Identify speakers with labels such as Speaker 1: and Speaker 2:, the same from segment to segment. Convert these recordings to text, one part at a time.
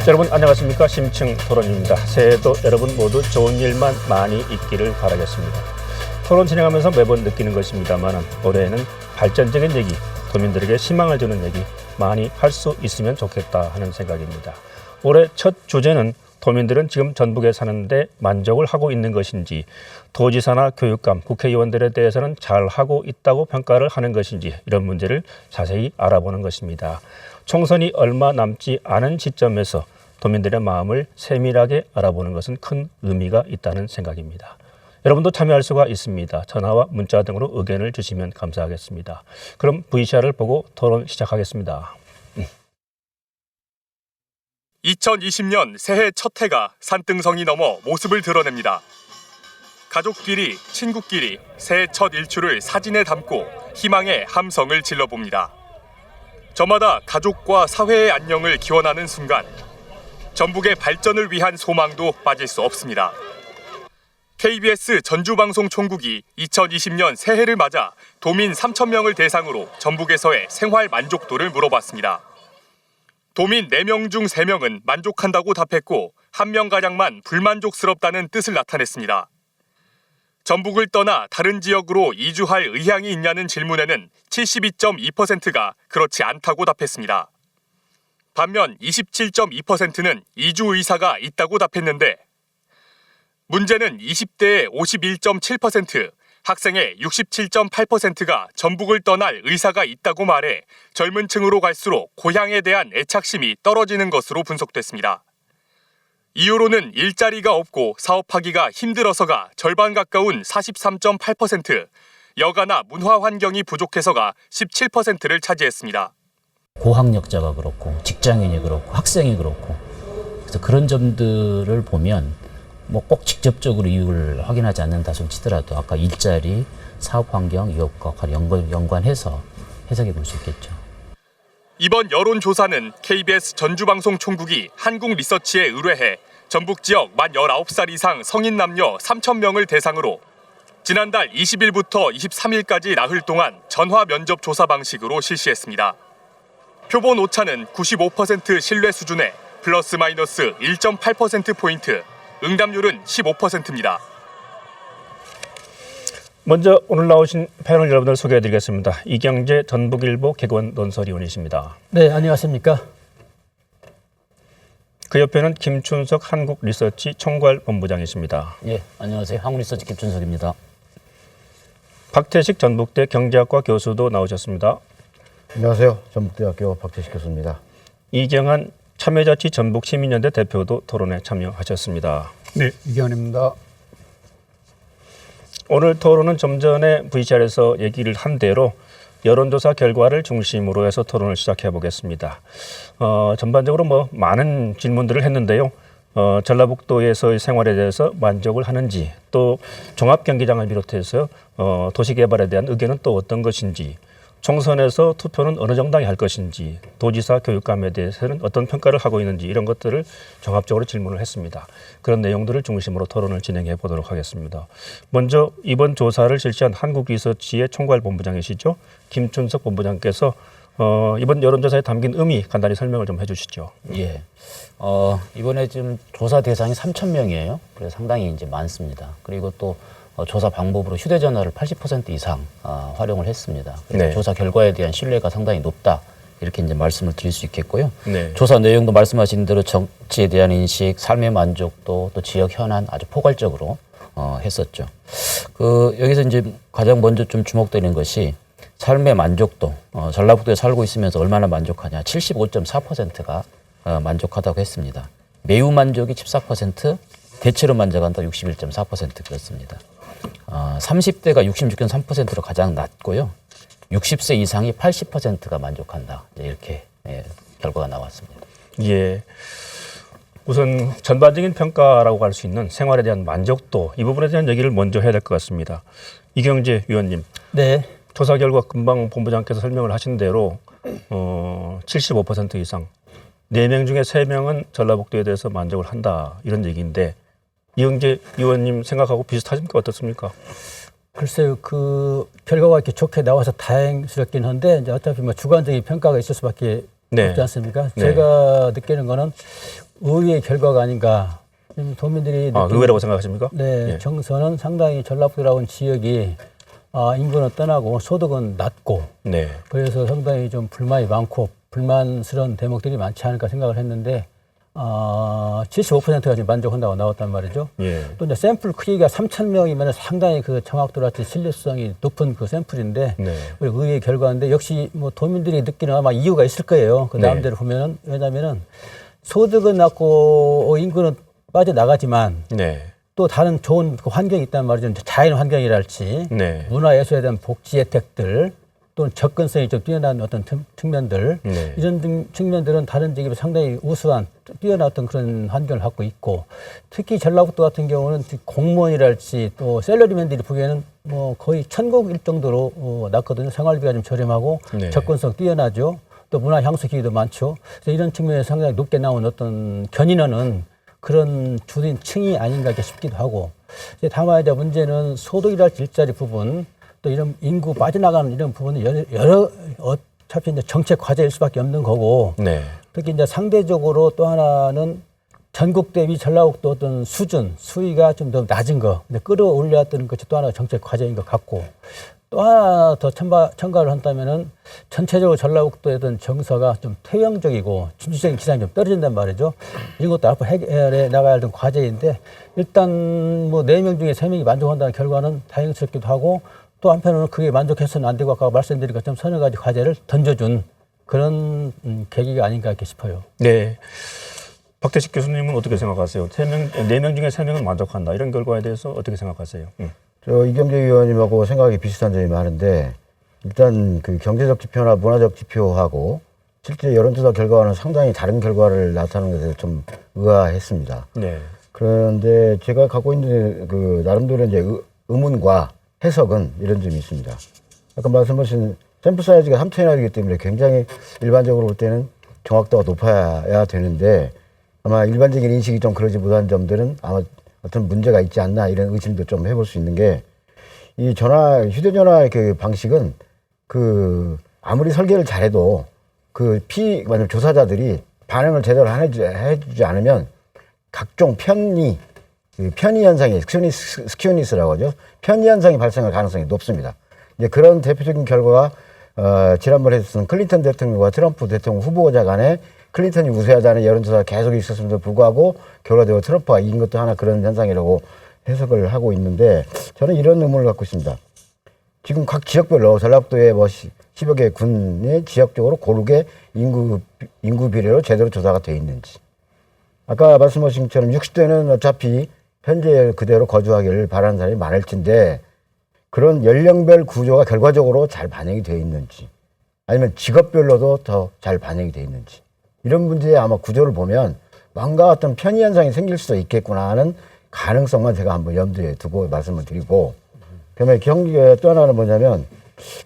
Speaker 1: 여러분 안녕하십니까. 심층 토론입니다. 새해에도 여러분 모두 좋은 일만 많이 있기를 바라겠습니다. 토론 진행하면서 매번 느끼는 것입니다만 올해에는 발전적인 얘기, 도민들에게 희망을 주는 얘기 많이 할 수 있으면 좋겠다 하는 생각입니다. 올해 첫 주제는 도민들은 지금 전북에 사는데 만족을 하고 있는 것인지, 도지사나 교육감, 국회의원들에 대해서는 잘하고 있다고 평가를 하는 것인지, 이런 문제를 자세히 알아보는 것입니다. 총선이 얼마 남지 않은 시점에서 도민들의 마음을 세밀하게 알아보는 것은 큰 의미가 있다는 생각입니다. 여러분도 참여할 수가 있습니다. 전화와 문자 등으로 의견을 주시면 감사하겠습니다. 그럼 VCR을 보고 토론 시작하겠습니다.
Speaker 2: 2020년 새해 첫 해가 산등성이 넘어 모습을 드러냅니다. 가족끼리, 친구끼리 새해 첫 일출을 사진에 담고 희망의 함성을 질러봅니다. 저마다 가족과 사회의 안녕을 기원하는 순간, 전북의 발전을 위한 소망도 빠질 수 없습니다. KBS 전주방송총국이 2020년 새해를 맞아 도민 3,000명을 대상으로 전북에서의 생활 만족도를 물어봤습니다. 도민 4명 중 3명은 만족한다고 답했고 1명가량만 불만족스럽다는 뜻을 나타냈습니다. 전북을 떠나 다른 지역으로 이주할 의향이 있냐는 질문에는 72.2%가 그렇지 않다고 답했습니다. 반면 27.2%는 이주 의사가 있다고 답했는데, 문제는 20대의 51.7%, 학생의 67.8%가 전북을 떠날 의사가 있다고 말해 젊은 층으로 갈수록 고향에 대한 애착심이 떨어지는 것으로 분석됐습니다. 이유로는 일자리가 없고 사업하기가 힘들어서가 절반 가까운 43.8%, 여가나 문화 환경이 부족해서가 17%를 차지했습니다.
Speaker 3: 고학력자가 그렇고 직장인이 그렇고 학생이 그렇고, 그래서 그런 점들을 보면 뭐 꼭 직접적으로 이유를 확인하지 않는다 손 치더라도 아까 일자리, 사업 환경, 이것과 연관해서 해석해 볼 수 있겠죠.
Speaker 2: 이번 여론조사는 KBS 전주방송총국이 한국리서치에 의뢰해 전북 지역 만 19살 이상 성인 남녀 3,000명을 대상으로 지난달 20일부터 23일까지 나흘 동안 전화 면접 조사 방식으로 실시했습니다. 표본 오차는 95% 신뢰 수준에 플러스 마이너스 1.8%포인트, 응답률은 15%입니다.
Speaker 1: 먼저 오늘 나오신 패널 여러분들 소개해드리겠습니다. 이경재 전북일보 개건 논설위원이십니다.
Speaker 4: 네, 안녕하십니까.
Speaker 1: 그 옆에는 김춘석 한국리서치 총괄본부장이십니다.
Speaker 3: 예, 안녕하세요. 한국리서치 김춘석입니다.
Speaker 1: 박태식 전북대 경제학과 교수도 나오셨습니다.
Speaker 5: 안녕하세요. 전북대학교 박태식 교수입니다.
Speaker 1: 이경한 참여자치 전북시민연대 대표도 토론에 참여하셨습니다.
Speaker 4: 네, 이경환입니다.
Speaker 1: 오늘 토론은 좀 전에 VCR에서 얘기를 한 대로 여론조사 결과를 중심으로 해서 토론을 시작해 보겠습니다. 전반적으로 많은 질문들을 했는데요. 전라북도에서의 생활에 대해서 만족을 하는지, 또 종합경기장을 비롯해서 도시개발에 대한 의견은 또 어떤 것인지, 총선에서 투표는 어느 정당이 할 것인지, 도지사 교육감에 대해서는 어떤 평가를 하고 있는지, 이런 것들을 종합적으로 질문을 했습니다. 그런 내용들을 중심으로 토론을 진행해 보도록 하겠습니다. 먼저 이번 조사를 실시한 한국리서치의 총괄본부장이시죠, 김춘석 본부장께서 이번 여론조사에 담긴 의미 간단히 설명을 좀 해주시죠.
Speaker 3: 예, 이번에 지금 조사 대상이 3,000명이에요. 그래서 상당히 이제 많습니다. 그리고 또 조사 방법으로 휴대전화를 80% 이상 활용을 했습니다. 그래서
Speaker 1: 네.
Speaker 3: 조사 결과에 대한 신뢰가 상당히 높다, 이렇게 이제 말씀을 드릴 수 있겠고요.
Speaker 1: 네.
Speaker 3: 조사 내용도 말씀하신 대로 정치에 대한 인식, 삶의 만족도, 또 지역 현안 아주 포괄적으로 했었죠. 여기서 이제 가장 먼저 좀 주목되는 것이 삶의 만족도. 전라북도에 살고 있으면서 얼마나 만족하냐. 75.4%가 만족하다고 했습니다. 매우 만족이 14%, 대체로 만족한다 61.4% 그렇습니다. 30대가 66.3%로 가장 낮고요. 60세 이상이 80%가 만족한다. 이렇게 결과가 나왔습니다.
Speaker 1: 예. 우선 전반적인 평가라고 할 수 있는 생활에 대한 만족도, 이 부분에 대한 얘기를 먼저 해야 될 것 같습니다. 이경재 위원님.
Speaker 4: 네.
Speaker 1: 조사 결과 금방 본부장께서 설명을 하신 대로 75% 이상, 4명 중에 3명은 전라북도에 대해서 만족을 한다, 이런 얘기인데, 이경재 의원님 생각하고 비슷하십니까? 어떻습니까?
Speaker 4: 글쎄요, 그 결과가 이렇게 좋게 나와서 다행스럽긴 한데, 이제 어차피 주관적인 평가가 있을 수밖에
Speaker 1: 네.
Speaker 4: 없지 않습니까?
Speaker 1: 네.
Speaker 4: 제가 느끼는 거는 의외의 결과가 아닌가. 도민들이
Speaker 1: 의외라고 생각하십니까?
Speaker 4: 네,
Speaker 1: 예.
Speaker 4: 정서는 상당히 전라북도라고 하는 지역이 인구는 떠나고 소득은 낮고
Speaker 1: 네.
Speaker 4: 그래서 상당히 좀 불만이 많고 불만스러운 대목들이 많지 않을까 생각을 했는데 75%가 지금 만족한다고 나왔단 말이죠.
Speaker 1: 예.
Speaker 4: 또 이제 샘플 크기가 3,000명이면 상당히 그 정확도랄지 신뢰성이 높은 그 샘플인데
Speaker 1: 네.
Speaker 4: 그리고 의외의 결과인데 역시 뭐 도민들이 느끼는 아마 이유가 있을 거예요. 그
Speaker 1: 네.
Speaker 4: 나름대로 보면은 왜냐면은 소득은 낮고 인구는 빠져나가지만
Speaker 1: 네.
Speaker 4: 또 다른 좋은 그 환경이 있단 말이죠. 자연 환경이랄지
Speaker 1: 네.
Speaker 4: 문화예술에 대한 복지 혜택들 또는 접근성이 좀 뛰어난 어떤 측면들
Speaker 1: 네.
Speaker 4: 이런 측면들은 다른 지역에 상당히 우수한 뛰어난 어떤 그런 환경을 갖고 있고 특히 전라북도 같은 경우는 공무원이랄지 또 샐러리맨들이 보기에는 뭐 거의 천국일 정도로 낮거든요. 생활비가 좀 저렴하고
Speaker 1: 네.
Speaker 4: 접근성 뛰어나죠. 또 문화 향수 기회도 많죠. 그래서 이런 측면에서 상당히 높게 나온 어떤 견인하는 그런 주된 층이 아닌가 싶기도 하고 이제 다만 이제 문제는 소득이랄지 일자리 부분 또 이런 인구 빠져나가는 이런 부분은 여러 어차피 이제 정책 과제일 수밖에 없는 거고
Speaker 1: 네.
Speaker 4: 특히 이제 상대적으로 또 하나는 전국 대비 전라북도 어떤 수준 수위가 좀 더 낮은 거 근데 끌어올렸던 것이 또 하나 정책 과제인 것 같고 또 하나 더 첨가를 한다면은 전체적으로 전라북도의 어떤 정서가 좀 퇴행적이고 진취적인 기상이 좀 떨어진단 말이죠. 이런 것도 앞으로 해결해 나가야 할 과제인데 일단 뭐 4명 중에 3명이 만족한다는 결과는 다행스럽기도 하고 또 한편으로는 그게 만족해서는 안 되고 아까 말씀드린 것처럼 서너 가지 과제를 던져준 그런 계기가 아닌가 이렇게 싶어요.
Speaker 1: 네. 박대식 교수님은 어떻게 생각하세요? 4명 중에 3명은 만족한다. 이런 결과에 대해서 어떻게 생각하세요?
Speaker 5: 저 이경재 의원님하고 생각이 비슷한 점이 많은데 일단 그 경제적 지표나 문화적 지표하고 실제 여론조사 결과와는 상당히 다른 결과를 나타내는 것에 좀 의아했습니다.
Speaker 1: 네.
Speaker 5: 그런데 제가 갖고 있는 그 나름대로 이제 의문과 해석은 이런 점이 있습니다. 아까 말씀하신 샘플 사이즈가 3,000이기 때문에 굉장히 일반적으로 볼 때는 정확도가 높아야 되는데 아마 일반적인 인식이 좀 그러지 못한 점들은 아마 어떤 문제가 있지 않나 이런 의심도 좀 해볼 수 있는 게 이 휴대전화 그 방식은 그 아무리 설계를 잘해도 만약 조사자들이 반응을 제대로 해주지 않으면 각종 편의 현상이 스큐니스라고 하죠. 편의 현상이 발생할 가능성이 높습니다. 이제 그런 대표적인 결과가 지난번에 했었던 클린턴 대통령과 트럼프 대통령 후보자 간에 클린턴이 우세하다는 여론조사가 계속 있었음에도 불구하고 결과적으로 트럼프가 이긴 것도 하나 그런 현상이라고 해석을 하고 있는데 저는 이런 의문을 갖고 있습니다. 지금 각 지역별로 전라북도에 뭐 10여 개 군의 지역적으로 고르게 인구 비례로 제대로 조사가 돼 있는지. 아까 말씀하신 것처럼 60대는 어차피 현재 그대로 거주하기를 바라는 사람이 많을 텐데 그런 연령별 구조가 결과적으로 잘 반영이 되어 있는지 아니면 직업별로도 더 잘 반영이 되어 있는지 이런 문제에 아마 구조를 보면 뭔가 어떤 편의 현상이 생길 수도 있겠구나 하는 가능성만 제가 한번 염두에 두고 말씀을 드리고 그다음에 경기에 또 하나는 뭐냐면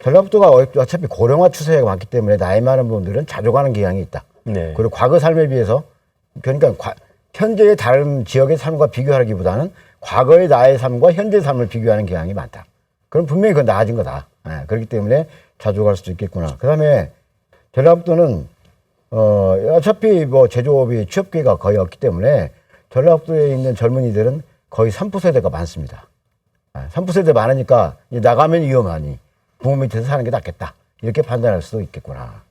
Speaker 5: 전라북도가 어차피 고령화 추세가 많기 때문에 나이 많은 분들은 자족하는 경향이 있다.
Speaker 1: 네.
Speaker 5: 그리고 과거 삶에 비해서 그러니까 현재의 다른 지역의 삶과 비교하기보다는 과거의 나의 삶과 현재의 삶을 비교하는 경향이 많다. 그럼 분명히 그건 나아진 거다. 그렇기 때문에 자족할 수도 있겠구나. 그다음에 전라북도는 어차피 뭐 제조업이 취업 기회가 거의 없기 때문에 전라북도에 있는 젊은이들은 거의 3포세대가 많습니다. 3포세대 많으니까 나가면 위험하니 부모 밑에서 사는 게 낫겠다. 이렇게 판단할 수도 있겠구나.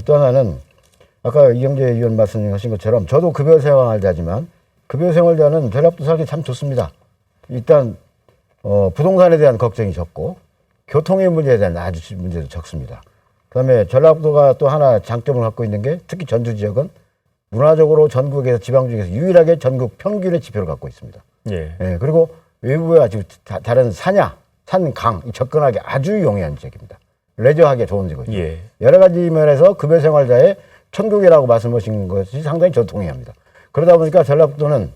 Speaker 5: 또 하나는 아까 이경재 의원 말씀하신 것처럼 저도 급여 생활자지만 급여 생활자는 전라북도 살기 참 좋습니다. 일단 부동산에 대한 걱정이 적고 교통의 문제에 대한 문제도 적습니다. 그다음에 전라북도가 또 하나 장점을 갖고 있는 게 특히 전주 지역은 문화적으로 전국에서 지방 중에서 유일하게 전국 평균의 지표를 갖고 있습니다.
Speaker 1: 예.
Speaker 5: 예, 그리고 외부에 아주 다른 산, 강 접근하기 아주 용이한 지역입니다. 레저하기 좋은 지역이죠.
Speaker 1: 예.
Speaker 5: 여러 가지 면에서 급여 생활자의 천국이라고 말씀하신 것이 상당히 저도 동의합니다. 그러다 보니까 전라북도는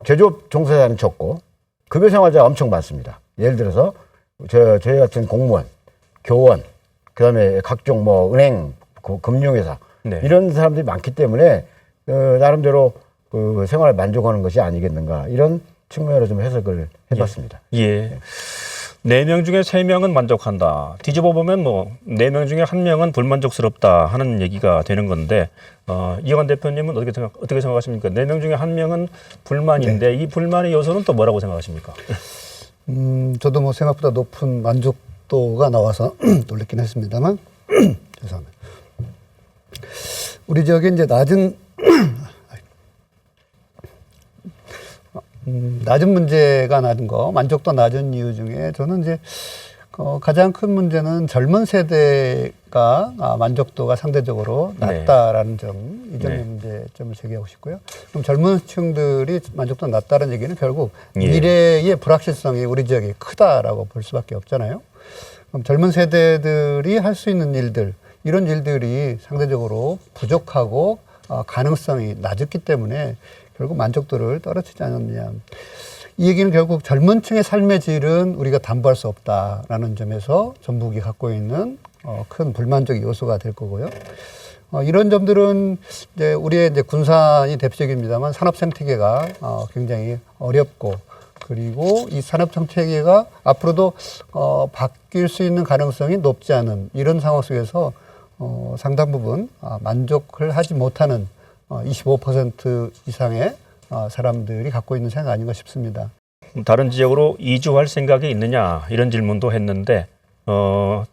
Speaker 5: 제조업 종사자는 적고 급여 생활자가 엄청 많습니다. 예를 들어서 저희 같은 공무원, 교원, 그다음에 각종 뭐 은행, 금융회사
Speaker 1: 네.
Speaker 5: 이런 사람들이 많기 때문에 나름대로 그 생활을 만족하는 것이 아니겠는가 이런 측면으로 좀 해석을 해봤습니다.
Speaker 1: 예. 4명 중에 3명은 만족한다. 뒤집어 보면 뭐 4명 중에 1명은 불만족스럽다 하는 얘기가 되는 건데 이완 대표님은 어떻게 생각하십니까? 4명 중에 1명은 불만인데 이 불만의 요소는 또 뭐라고 생각하십니까?
Speaker 6: 저도 뭐 생각보다 높은 만족도가 나와서 놀랬긴 했습니다만 죄송합니다. 우리 지역에 이제 낮은 문제가 낮은 거, 만족도 낮은 이유 중에 저는 이제 가장 큰 문제는 젊은 세대가 만족도가 상대적으로 낮다라는 점, 이 점에 문제점을 제기하고 싶고요. 그럼 젊은 층들이 만족도 낮다는 얘기는 결국 미래의 불확실성이 우리 지역에 크다라고 볼 수밖에 없잖아요. 그럼 젊은 세대들이 할 수 있는 일들, 이런 일들이 상대적으로 부족하고 가능성이 낮았기 때문에 결국 만족도를 떨어뜨리지 않았느냐. 이 얘기는 결국 젊은 층의 삶의 질은 우리가 담보할 수 없다라는 점에서 전북이 갖고 있는 큰 불만족 요소가 될 거고요. 이런 점들은 이제 우리의 이제 군산이 대표적입니다만 산업 생태계가 굉장히 어렵고 그리고 이 산업 생태계가 앞으로도 바뀔 수 있는 가능성이 높지 않은 이런 상황 속에서 상당 부분 만족을 하지 못하는 25% 이상의 사람들이 갖고 있는 생각 아닌가 싶습니다.
Speaker 1: 다른 지역으로 이주할 생각이 있느냐 이런 질문도 했는데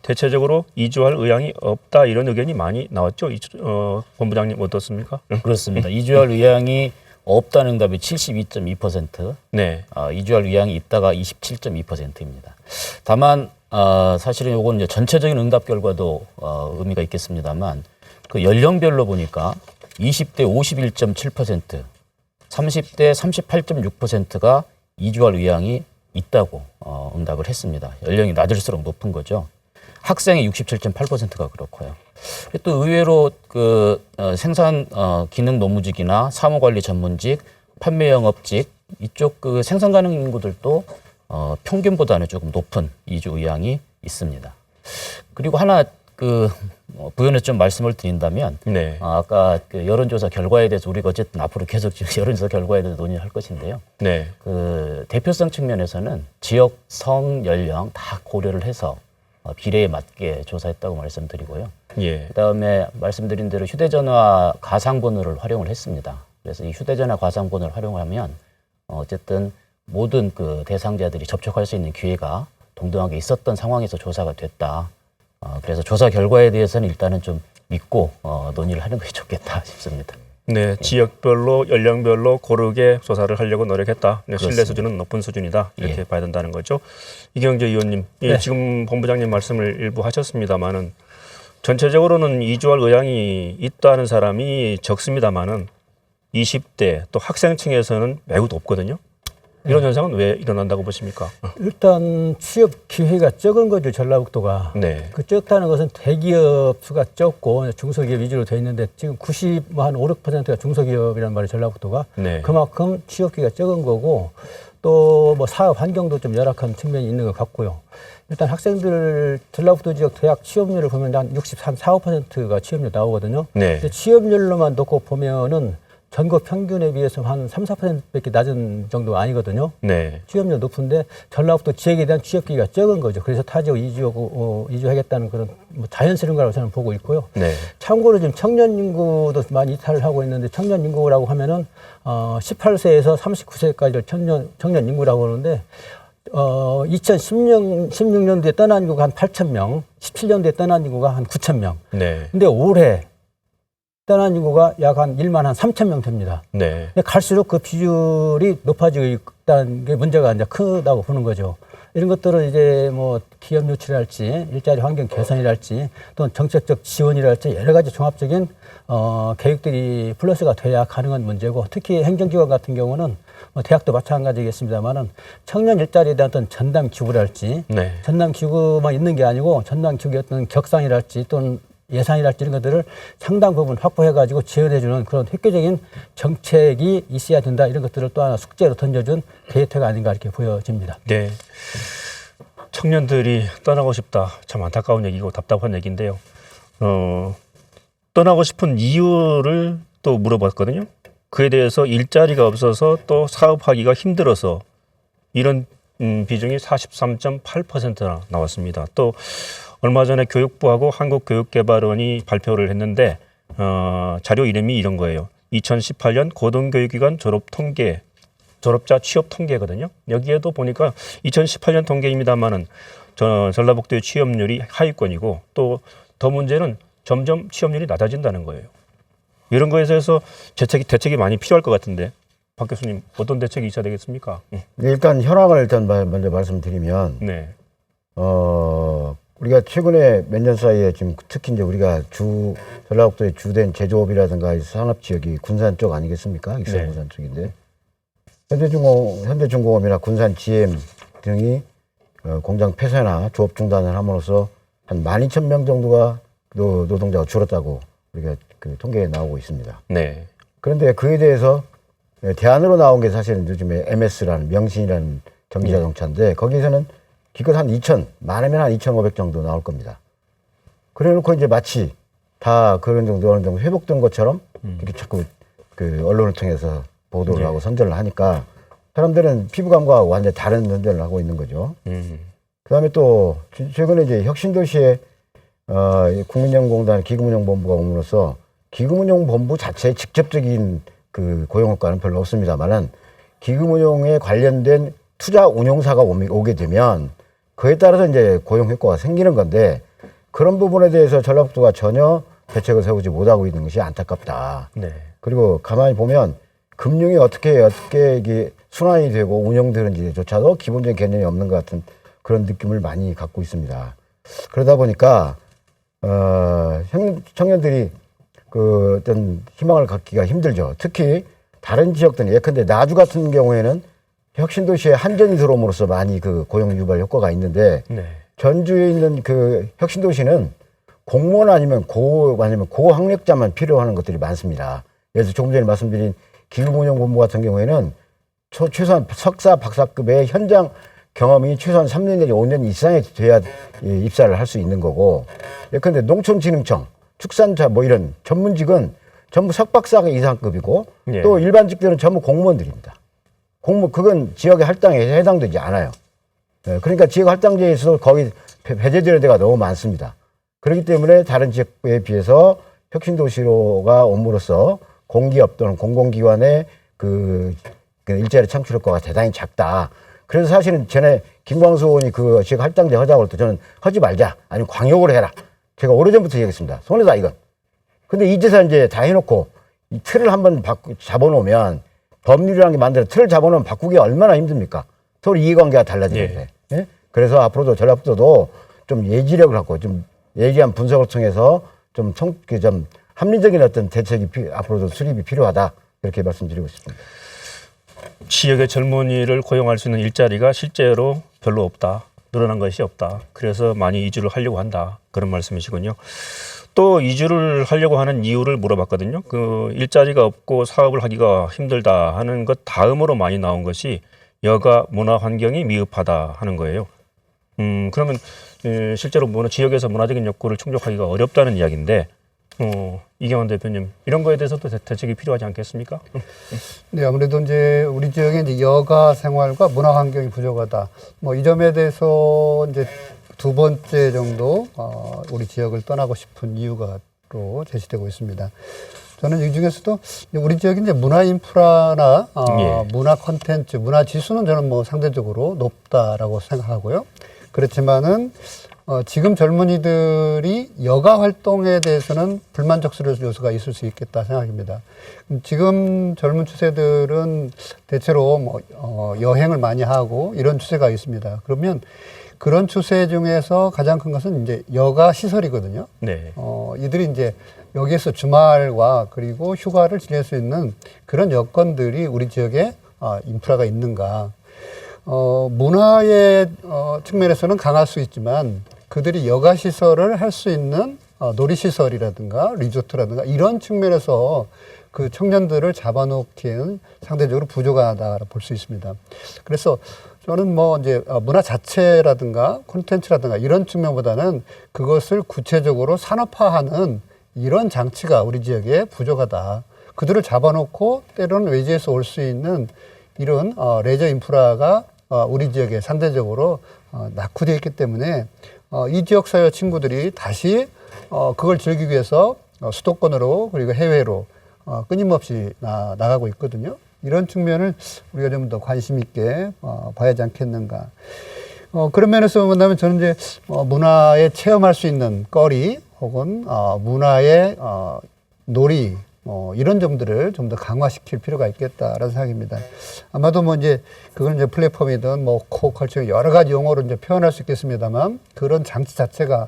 Speaker 1: 대체적으로 이주할 의향이 없다 이런 의견이 많이 나왔죠. 본부장님 어떻습니까?
Speaker 3: 그렇습니다. 이주할 의향이 없다는 응답이 72.2%,
Speaker 1: 네.
Speaker 3: 이주할 의향이 있다가 27.2%입니다. 다만 사실은 이건 이제 전체적인 응답 결과도 의미가 있겠습니다만 그 연령별로 보니까 20대 51.7%, 30대 38.6%가 이주할 의향이 있다고 응답을 했습니다. 연령이 낮을수록 높은 거죠. 학생이 67.8%가 그렇고요. 또 의외로 그 생산 기능 노무직이나 사무관리 전문직, 판매 영업직 이쪽 그 생산 가능 인구들도 평균보다는 조금 높은 이주 의향이 있습니다. 그리고 하나 부연해서 좀 말씀을 드린다면
Speaker 1: 네.
Speaker 3: 아까 그 여론조사 결과에 대해서 우리가 어쨌든 앞으로 계속 지금 여론조사 결과에 대해서 논의할 것인데요.
Speaker 1: 네.
Speaker 3: 그 대표성 측면에서는 지역, 성, 연령 다 고려를 해서 비례에 맞게 조사했다고 말씀드리고요.
Speaker 1: 예.
Speaker 3: 그다음에 말씀드린 대로 휴대전화 가상번호를 활용을 했습니다. 그래서 이 휴대전화 가상번호를 활용하면 어쨌든 모든 그 대상자들이 접촉할 수 있는 기회가 동등하게 있었던 상황에서 조사가 됐다. 그래서 조사 결과에 대해서는 일단은 좀 믿고 논의를 하는 것이 좋겠다 싶습니다.
Speaker 1: 네, 지역별로 연령별로 고르게 조사를 하려고 노력했다. 네, 신뢰
Speaker 3: 그렇습니다.
Speaker 1: 수준은 높은 수준이다. 이렇게
Speaker 3: 예.
Speaker 1: 봐야 된다는 거죠. 이경재 의원님, 예,
Speaker 4: 네.
Speaker 1: 지금 본부장님 말씀을 일부 하셨습니다만은 전체적으로는 이주할 의향이 있다는 사람이 적습니다만은 20대 또 학생층에서는 매우 높거든요. 이런 현상은 왜 일어난다고 보십니까?
Speaker 4: 일단 취업 기회가 적은 거죠, 전라북도가.
Speaker 1: 네.
Speaker 4: 그 적다는 것은 대기업 수가 적고 중소기업 위주로 돼 있는데 지금 95, 6%가 중소기업이라는 말이에요, 전라북도가.
Speaker 1: 네.
Speaker 4: 그만큼 취업 기회가 적은 거고 또 뭐 사업 환경도 좀 열악한 측면이 있는 것 같고요. 일단 학생들 전라북도 지역 대학 취업률을 보면 한 63, 4~5%가 취업률 나오거든요.
Speaker 1: 네.
Speaker 4: 근데 취업률로만 놓고 보면은 전국 평균에 비해서 한 3~4%밖에 낮은 정도가 아니거든요.
Speaker 1: 네.
Speaker 4: 취업률 높은데 전라북도 지역에 대한 취업 기회가 적은 거죠. 그래서 타 지역 이주하겠다는 그런 뭐 자연스러운 거라고 저는 보고 있고요.
Speaker 1: 네.
Speaker 4: 참고로 지금 청년 인구도 많이 이탈을 하고 있는데 청년 인구라고 하면은 18세에서 39세까지를 청년 인구라고 하는데 2016년도에 떠난 인구가 한 8,000명, 17년도에 떠난 인구가 한 9,000명.
Speaker 1: 네.
Speaker 4: 근데 올해 떠난 인구가 약 한 1만 한 3,000명 됩니다.
Speaker 1: 네.
Speaker 4: 근데 갈수록 그 비율이 높아지고 있다는 게 문제가 이제 크다고 보는 거죠. 이런 것들은 이제 뭐 기업 유치랄지 일자리 환경 개선이랄지 또는 정책적 지원이랄지 여러 가지 종합적인 계획들이 플러스가 돼야 가능한 문제고 특히 행정기관 같은 경우는 뭐 대학도 마찬가지겠습니다만은 청년 일자리에 대한 어떤 전담 기구랄지
Speaker 1: 네.
Speaker 4: 전담 기구만 있는 게 아니고 전담 기구의 어떤 격상이랄지 또는 예산이랄지 이런 것들을 상당 부분 확보해가지고 지원해주는 그런 획기적인 정책이 있어야 된다. 이런 것들을 또 하나 숙제로 던져준 데이터가 아닌가 이렇게 보여집니다.
Speaker 1: 네. 청년들이 떠나고 싶다. 참 안타까운 얘기고 답답한 얘기인데요. 떠나고 싶은 이유를 또 물어봤거든요. 그에 대해서 일자리가 없어서 또 사업하기가 힘들어서 이런 비중이 43.8%나 나왔습니다. 또 얼마 전에 교육부하고 한국교육개발원이 발표를 했는데 자료 이름이 이런 거예요. 2018년 고등교육기관 졸업자 취업 통계거든요. 여기에도 보니까 2018년 통계입니다만은 전라북도의 취업률이 하위권이고 또 더 문제는 점점 취업률이 낮아진다는 거예요. 이런 거에 대해서 대책이 많이 필요할 것 같은데 박 교수님 어떤 대책이 있어야 되겠습니까?
Speaker 5: 일단 현황을 먼저 말씀드리면
Speaker 1: 네.
Speaker 5: 우리가 최근에 몇 년 사이에 지금 특히 이제 우리가 전라북도의 주된 제조업이라든가 산업 지역이 군산 쪽 아니겠습니까? 익산군산 쪽인데 현대중공업이나 군산 GM 등이 공장 폐쇄나 조업 중단을 함으로써 한 12,000명 정도가 노동자가 줄었다고 우리가 그 통계에 나오고 있습니다.
Speaker 1: 네.
Speaker 5: 그런데 그에 대해서 대안으로 나온 게 사실은 요즘에 MS라는 명신이라는 전기자동차인데 거기서는 기껏 한 2,000, 많으면 한 2,500 정도 나올 겁니다. 그래 놓고 이제 마치 다 그런 정도 어느 정도 회복된 것처럼 이렇게 자꾸 그 언론을 통해서 보도를 하고 선전을 하니까 사람들은 피부감과 완전히 다른 선전을 하고 있는 거죠. 그다음에 또 최근에 이제 혁신도시에 국민연공단 기금운용본부가 옴으로써 기금운용본부 자체의 직접적인 그 고용효과는 별로 없습니다만은 기금운용에 관련된 투자 운용사가 오게 되면 그에 따라서 이제 고용효과가 생기는 건데 그런 부분에 대해서 전라북도가 전혀 대책을 세우지 못하고 있는 것이 안타깝다.
Speaker 1: 네.
Speaker 5: 그리고 가만히 보면 금융이 어떻게 이게 순환이 되고 운영되는지조차도 기본적인 개념이 없는 것 같은 그런 느낌을 많이 갖고 있습니다. 그러다 보니까 청년들이 그 어떤 희망을 갖기가 힘들죠. 특히 다른 지역들은 예컨대 나주 같은 경우에는 혁신도시에 한전이 들어옴으로써 많이 그 고용 유발 효과가 있는데
Speaker 1: 네.
Speaker 5: 전주에 있는 그 혁신도시는 공무원 아니면 고학력자만 필요한 것들이 많습니다. 예를 들어 조금 전에 말씀드린 기금운용본부 같은 경우에는 최소한 석사, 박사급의 현장 경험이 최소한 3년 내지 5년 이상이 돼야 입사를 할 수 있는 거고 예컨대 농촌진흥청, 축산자 뭐 이런 전문직은 전부 석박사 이상급이고
Speaker 1: 예.
Speaker 5: 또 일반직들은 전부 공무원들입니다. 그건 지역의 할당에 해당되지 않아요. 그러니까 지역 할당제에 있어서 거기 배제되는 데가 너무 많습니다. 그렇기 때문에 다른 지역에 비해서 혁신도시로가 옴으로써 공기업 또는 공공기관의 그 일자리 창출 효과가 대단히 작다. 그래서 사실은 전에 김광수 의원이 그 지역 할당제 하자고 할 때 저는 하지 말자. 아니면 광역으로 해라. 제가 오래전부터 얘기했습니다. 손해다 이건. 근데 이제서 이제 다 해놓고 이 틀을 한번 잡아놓으면 법률이라는 게 만들어 틀을 잡아놓으면 바꾸기 얼마나 힘듭니까? 서로 이해관계가 달라지는데. 예? 그래서 앞으로도 전라북도도 좀 예지력을 갖고 좀 예리한 분석을 통해서 좀 합리적인 어떤 대책이 앞으로도 수립이 필요하다. 이렇게 말씀드리고 싶습니다.
Speaker 1: 지역의 젊은이를 고용할 수 있는 일자리가 실제로 별로 없다. 늘어난 것이 없다. 그래서 많이 이주를 하려고 한다. 그런 말씀이시군요. 또 이주를 하려고 하는 이유를 물어봤거든요. 그 일자리가 없고 사업을 하기가 힘들다 하는 것 다음으로 많이 나온 것이 여가 문화 환경이 미흡하다 하는 거예요. 그러면 실제로 지역에서 문화적인 욕구를 충족하기가 어렵다는 이야기인데 이경환 대표님 이런 거에 대해서도 대책이 필요하지 않겠습니까?
Speaker 6: 네, 아무래도 이제 우리 지역에 이제 여가 생활과 문화 환경이 부족하다. 뭐 이 점에 대해서 이제 두 번째 정도 우리 지역을 떠나고 싶은 이유가 또 제시되고 있습니다. 저는 이 중에서도 우리 지역이 이제 문화 인프라나 문화 콘텐츠, 문화 지수는 저는 뭐 상대적으로 높다라고 생각하고요. 그렇지만은 지금 젊은이들이 여가 활동에 대해서는 불만족스러운 요소가 있을 수 있겠다 생각합니다. 지금 젊은 추세들은 대체로 여행을 많이 하고 이런 추세가 있습니다. 그러면 그런 추세 중에서 가장 큰 것은 이제 여가 시설이거든요.
Speaker 1: 네.
Speaker 6: 이들이 이제 여기에서 주말과 그리고 휴가를 지낼 수 있는 그런 여건들이 우리 지역에 인프라가 있는가. 문화의 측면에서는 강할 수 있지만 그들이 여가 시설을 할 수 있는 놀이시설이라든가 리조트라든가 이런 측면에서 그 청년들을 잡아놓기에는 상대적으로 부족하다고 볼 수 있습니다. 그래서 저는 이제 문화 자체라든가 콘텐츠라든가 이런 측면보다는 그것을 구체적으로 산업화하는 이런 장치가 우리 지역에 부족하다. 그들을 잡아놓고 때로는 외지에서 올 수 있는 이런 레저 인프라가 우리 지역에 상대적으로 낙후되어 있기 때문에 이 지역 사회 친구들이 다시 그걸 즐기기 위해서 수도권으로 그리고 해외로 끊임없이 나가고 있거든요. 이런 측면을 우리가 좀 더 관심 있게 봐야 하지 않겠는가. 그런 면에서 본다면 저는 이제 문화에 체험할 수 있는 거리 혹은 문화의 놀이 이런 점들을 좀 더 강화시킬 필요가 있겠다라는 생각입니다. 아마도 뭐 이제 그건 이제 플랫폼이든 뭐 코컬처 여러 가지 용어로 이제 표현할 수 있겠습니다만 그런 장치 자체가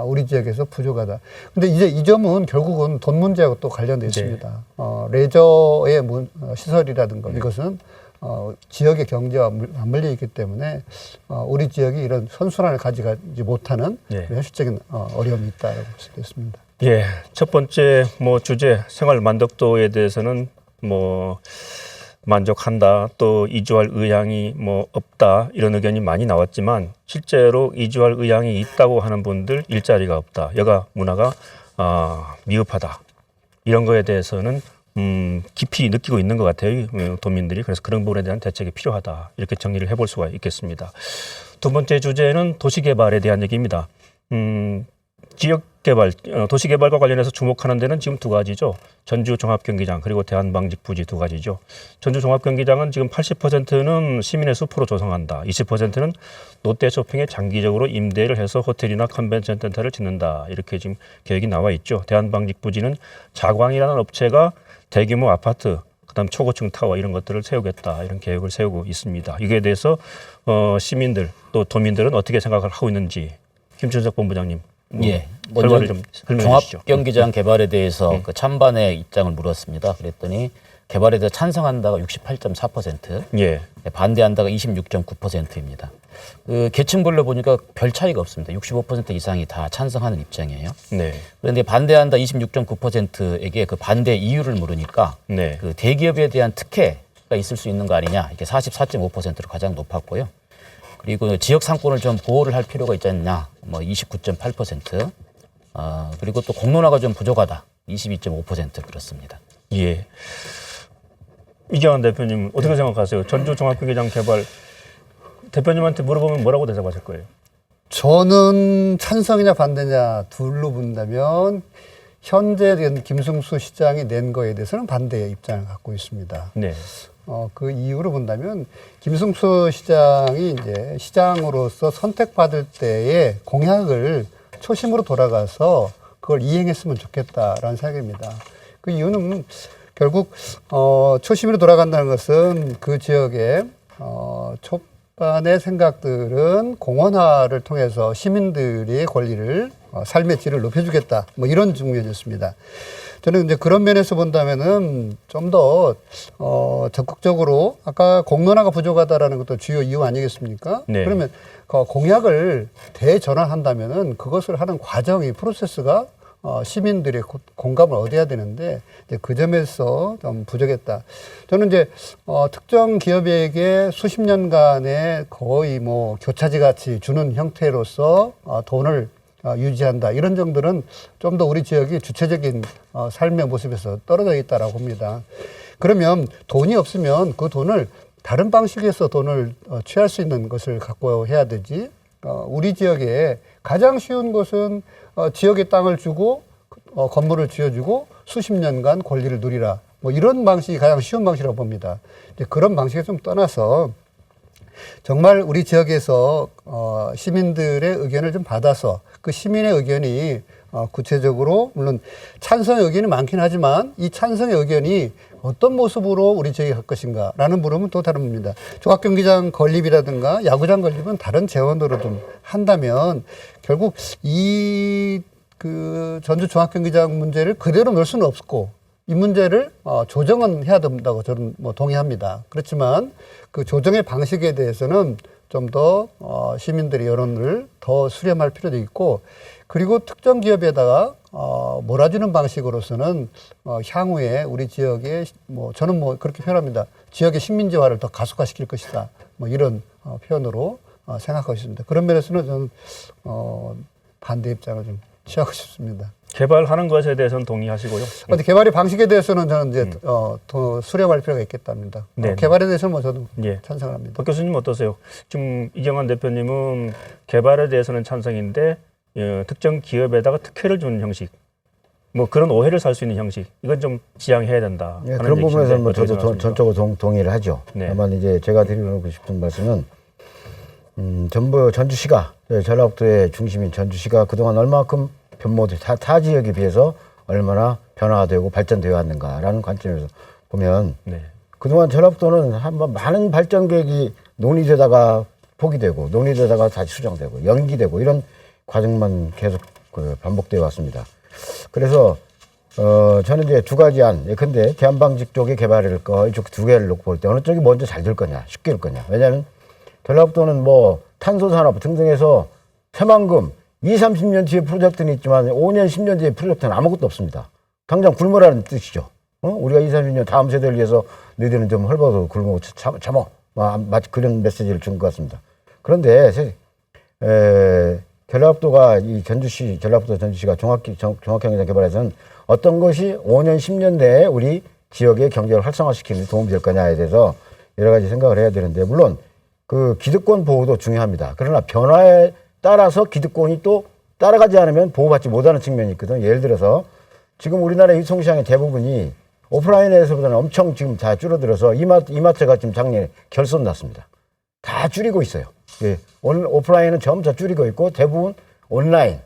Speaker 6: 우리 지역에서 부족하다. 근데 이제 이 점은 결국은 돈 문제하고 또 관련되어 있습니다. 레저의 시설이라든가 이것은 지역의 경제와 맞물려 있기 때문에 우리 지역이 이런 선순환을 가져가지 못하는 현실적인 어려움이 있다고 볼 수 있겠습니다.
Speaker 1: 예, 첫 번째 뭐 주제 생활 만족도에 대해서는 뭐 만족한다, 또 이주할 의향이 뭐 없다 이런 의견이 많이 나왔지만 실제로 이주할 의향이 있다고 하는 분들 일자리가 없다, 여가 문화가 미흡하다 이런 거에 대해서는 깊이 느끼고 있는 것 같아요, 도민들이. 그래서 그런 부분에 대한 대책이 필요하다 이렇게 정리를 해볼 수가 있겠습니다. 두 번째 주제는 도시개발에 대한 얘기입니다. 지역개발, 도시개발과 관련해서 주목하는 데는 지금 두 가지죠. 전주 종합경기장 그리고 대한방직부지 두 가지죠. 전주 종합경기장은 지금 80%는 시민의 숲으로 조성한다. 20%는 롯데쇼핑에 장기적으로 임대를 해서 호텔이나 컨벤션 센터를 짓는다. 이렇게 지금 계획이 나와 있죠. 대한방직부지는 자광이라는 업체가 대규모 아파트, 그다음 초고층 타워 이런 것들을 세우겠다 이런 계획을 세우고 있습니다. 이게 대해서 시민들 또 도민들은 어떻게 생각을 하고 있는지 김춘석 본부장님.
Speaker 3: 예,
Speaker 1: 결과를 좀 설명해 주시죠.
Speaker 3: 종합경기장 개발에 대해서 그 찬반의 입장을 물었습니다. 그랬더니 개발에 대해서 찬성한다가 68.4%,
Speaker 1: 예,
Speaker 3: 반대한다가 26.9%입니다. 그 계층별로 보니까 별 차이가 없습니다. 65% 이상이 다 찬성하는 입장이에요.
Speaker 1: 네,
Speaker 3: 그런데 반대한다 26.9%에게 그 반대 이유를 물으니까
Speaker 1: 네,
Speaker 3: 그 대기업에 대한 특혜가 있을 수 있는 거 아니냐, 이게 44.5%로 가장 높았고요. 그리고 지역 상권을 좀 보호를 할 필요가 있지 않냐, 뭐 29.8%. 그리고 또 공론화가 좀 부족하다, 22.5% 그렇습니다.
Speaker 1: 예. 이경환 대표님 어떻게 생각하세요? 전주 종합경기장 개발 대표님한테 물어보면 뭐라고 대답하실 거예요?
Speaker 6: 저는 찬성이냐 반대냐 둘로 본다면 현재 김승수 시장이 낸 거에 대해서는 반대의 입장을 갖고 있습니다.
Speaker 1: 네,
Speaker 6: 그 이유로 본다면 김승수 시장이 이제 시장으로서 선택받을 때의 공약을 초심으로 돌아가서 그걸 이행했으면 좋겠다라는 생각입니다. 그 이유는 결국 초심으로 돌아간다는 것은 그 지역의 촉반의 생각들은 공원화를 통해서 시민들의 권리를 삶의 질을 높여주겠다, 뭐 이런 측면이었습니다. 저는 이제 그런 면에서 본다면은 좀 더 적극적으로 아까 공론화가 부족하다라는 것도 주요 이유 아니겠습니까?
Speaker 1: 네.
Speaker 6: 그러면 그 공약을 대전환한다면은 그것을 하는 과정이 프로세스가 시민들의 공감을 얻어야 되는데 이제 그 점에서 좀 부족했다. 저는 이제 특정 기업에게 수십 년간의 거의 뭐 교차지 같이 주는 형태로서 돈을 유지한다. 이런 점들은 좀 더 우리 지역이 주체적인 삶의 모습에서 떨어져 있다라고 봅니다. 그러면 돈이 없으면 그 돈을 다른 방식에서 돈을 취할 수 있는 것을 갖고 해야 되지. 우리 지역에 가장 쉬운 것은 지역의 땅을 주고 건물을 지어주고 수십 년간 권리를 누리라. 뭐 이런 방식이 가장 쉬운 방식이라고 봅니다. 이제 그런 방식에 좀 떠나서 정말 우리 지역에서 시민들의 의견을 좀 받아서 그 시민의 의견이 구체적으로 물론 찬성의 의견이 많긴 하지만 이 찬성의 의견이 어떤 모습으로 우리 지역에 갈 것인가라는 물음은 또 다른 겁니다. 종합경기장 건립이라든가 야구장 건립은 다른 재원으로 좀 한다면 결국 이 그 전주 종합경기장 문제를 그대로 놓을 수는 없고 이 문제를 조정은 해야 된다고 저는 뭐 동의합니다. 그렇지만 그 조정의 방식에 대해서는 좀 더 시민들의 여론을 더 수렴할 필요도 있고 그리고 특정 기업에다가 몰아주는 방식으로서는 향후에 우리 지역의 뭐 저는 뭐 그렇게 표현합니다. 지역의 식민지화를 더 가속화시킬 것이다. 뭐 이런 표현으로 생각하고 있습니다. 그런 면에서는 저는 반대 입장을 좀 취하고 싶습니다.
Speaker 1: 개발하는 것에 대해서는 동의하시고요.
Speaker 6: 근데 개발의 방식에 대해서는 저는 이제 더 수렴할 필요가 있겠답니다.
Speaker 1: 네.
Speaker 6: 개발에 대해서는 뭐 저도
Speaker 1: 예.
Speaker 6: 찬성을 합니다.
Speaker 1: 박 교수님 어떠세요? 지금 이경환 대표님은 개발에 대해서는 찬성인데 특정 기업에다가 특혜를 주는 형식, 뭐 그런 오해를 살 수 있는 형식, 이건 좀 지양해야 된다.
Speaker 5: 예,
Speaker 1: 하는
Speaker 5: 그런
Speaker 1: 얘기신데
Speaker 5: 부분에서는 뭐
Speaker 1: 어떻게
Speaker 5: 저도
Speaker 1: 생각하십니까?
Speaker 5: 전적으로 동의를 하죠.
Speaker 1: 네.
Speaker 5: 다만 이제 제가 드리고 싶은 말씀은 전부 전주시가 전라북도의 중심인 전주시가 그동안 얼마큼 변모돼 타 지역에 비해서 얼마나 변화되고 발전되어 왔는가라는 관점에서 보면
Speaker 1: 네.
Speaker 5: 그동안 전라북도는 한번 많은 발전 계획이 논의되다가 포기되고 논의되다가 다시 수정되고 연기되고 이런 과정만 계속 반복되어 왔습니다. 그래서 저는 이제 두 가지 안 예컨대 대한방직 쪽에 개발할 거 이쪽 두 개를 놓고 볼 때 어느 쪽이 먼저 잘 될 거냐 쉽게 될 거냐. 왜냐하면 전라북도는 뭐 탄소산업 등등해서 새만금 20, 30년 뒤에 프로젝트는 있지만 5년, 10년 뒤에 프로젝트는 아무것도 없습니다. 당장 굶으라는 뜻이죠. 우리가 20, 30년 다음 세대를 위해서 너희들은 좀 헐벗어 굶어 참어. 마치 그런 메시지를 준 것 같습니다. 그런데 전라북도가 이 전라북도 전주시가 종합경제장 개발에서는 어떤 것이 5년, 10년 내에 우리 지역의 경제를 활성화시키는 데 도움이 될 거냐에 대해서 여러 가지 생각을 해야 되는데 물론 그 기득권 보호도 중요합니다. 그러나 변화에 따라서 기득권이 또 따라가지 않으면 보호받지 못하는 측면이 있거든요. 예를 들어서 지금 우리나라 유통시장의 대부분이 오프라인에서보다는 엄청 지금 다 줄어들어서 이마트가 지금 작년에 결손 났습니다. 다 줄이고 있어요. 예. 오프라인은 점차 줄이고 있고 대부분 온라인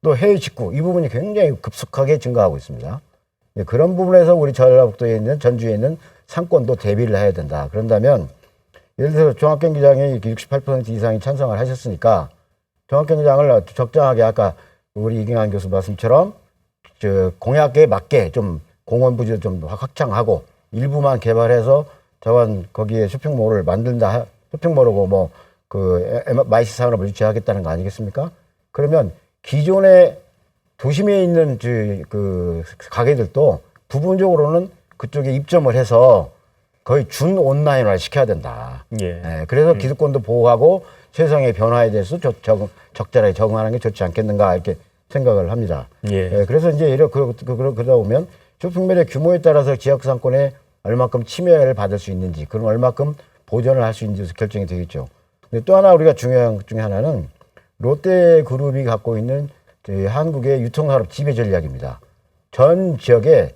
Speaker 5: 또 해외 직구 이 부분이 굉장히 급속하게 증가하고 있습니다. 예. 그런 부분에서 우리 전라북도에 있는 전주에 있는 상권도 대비를 해야 된다. 그런다면 예를 들어서 종합경기장이 68% 이상이 찬성을 하셨으니까 종합경기장을 적정하게 아까 우리 이경환 교수 말씀처럼 공약에 맞게 좀 공원 부지를 좀 확장하고 일부만 개발해서 거기에 쇼핑몰을 만든다. 쇼핑몰하고 뭐 마이스 산업을 유치하겠다는 거 아니겠습니까? 그러면 기존의 도심에 있는 그 가게들도 부분적으로는 그쪽에 입점을 해서 거의 준 온라인화 시켜야 된다.
Speaker 1: 예.
Speaker 5: 예, 그래서 기득권도 보호하고 세상의 변화에 대해서 적절하게 적응하는 게 좋지 않겠는가 이렇게 생각을 합니다.
Speaker 1: 예.
Speaker 5: 예, 그래서 이제 그러다 보면 쇼핑몰의 규모에 따라서 지역 상권에 얼마큼 침해를 받을 수 있는지, 그럼 얼마큼 보전을 할 수 있는지 결정이 되겠죠. 근데 또 하나 우리가 중요한 것 중에 하나는 롯데그룹이 갖고 있는 한국의 유통산업 지배 전략입니다. 전 지역에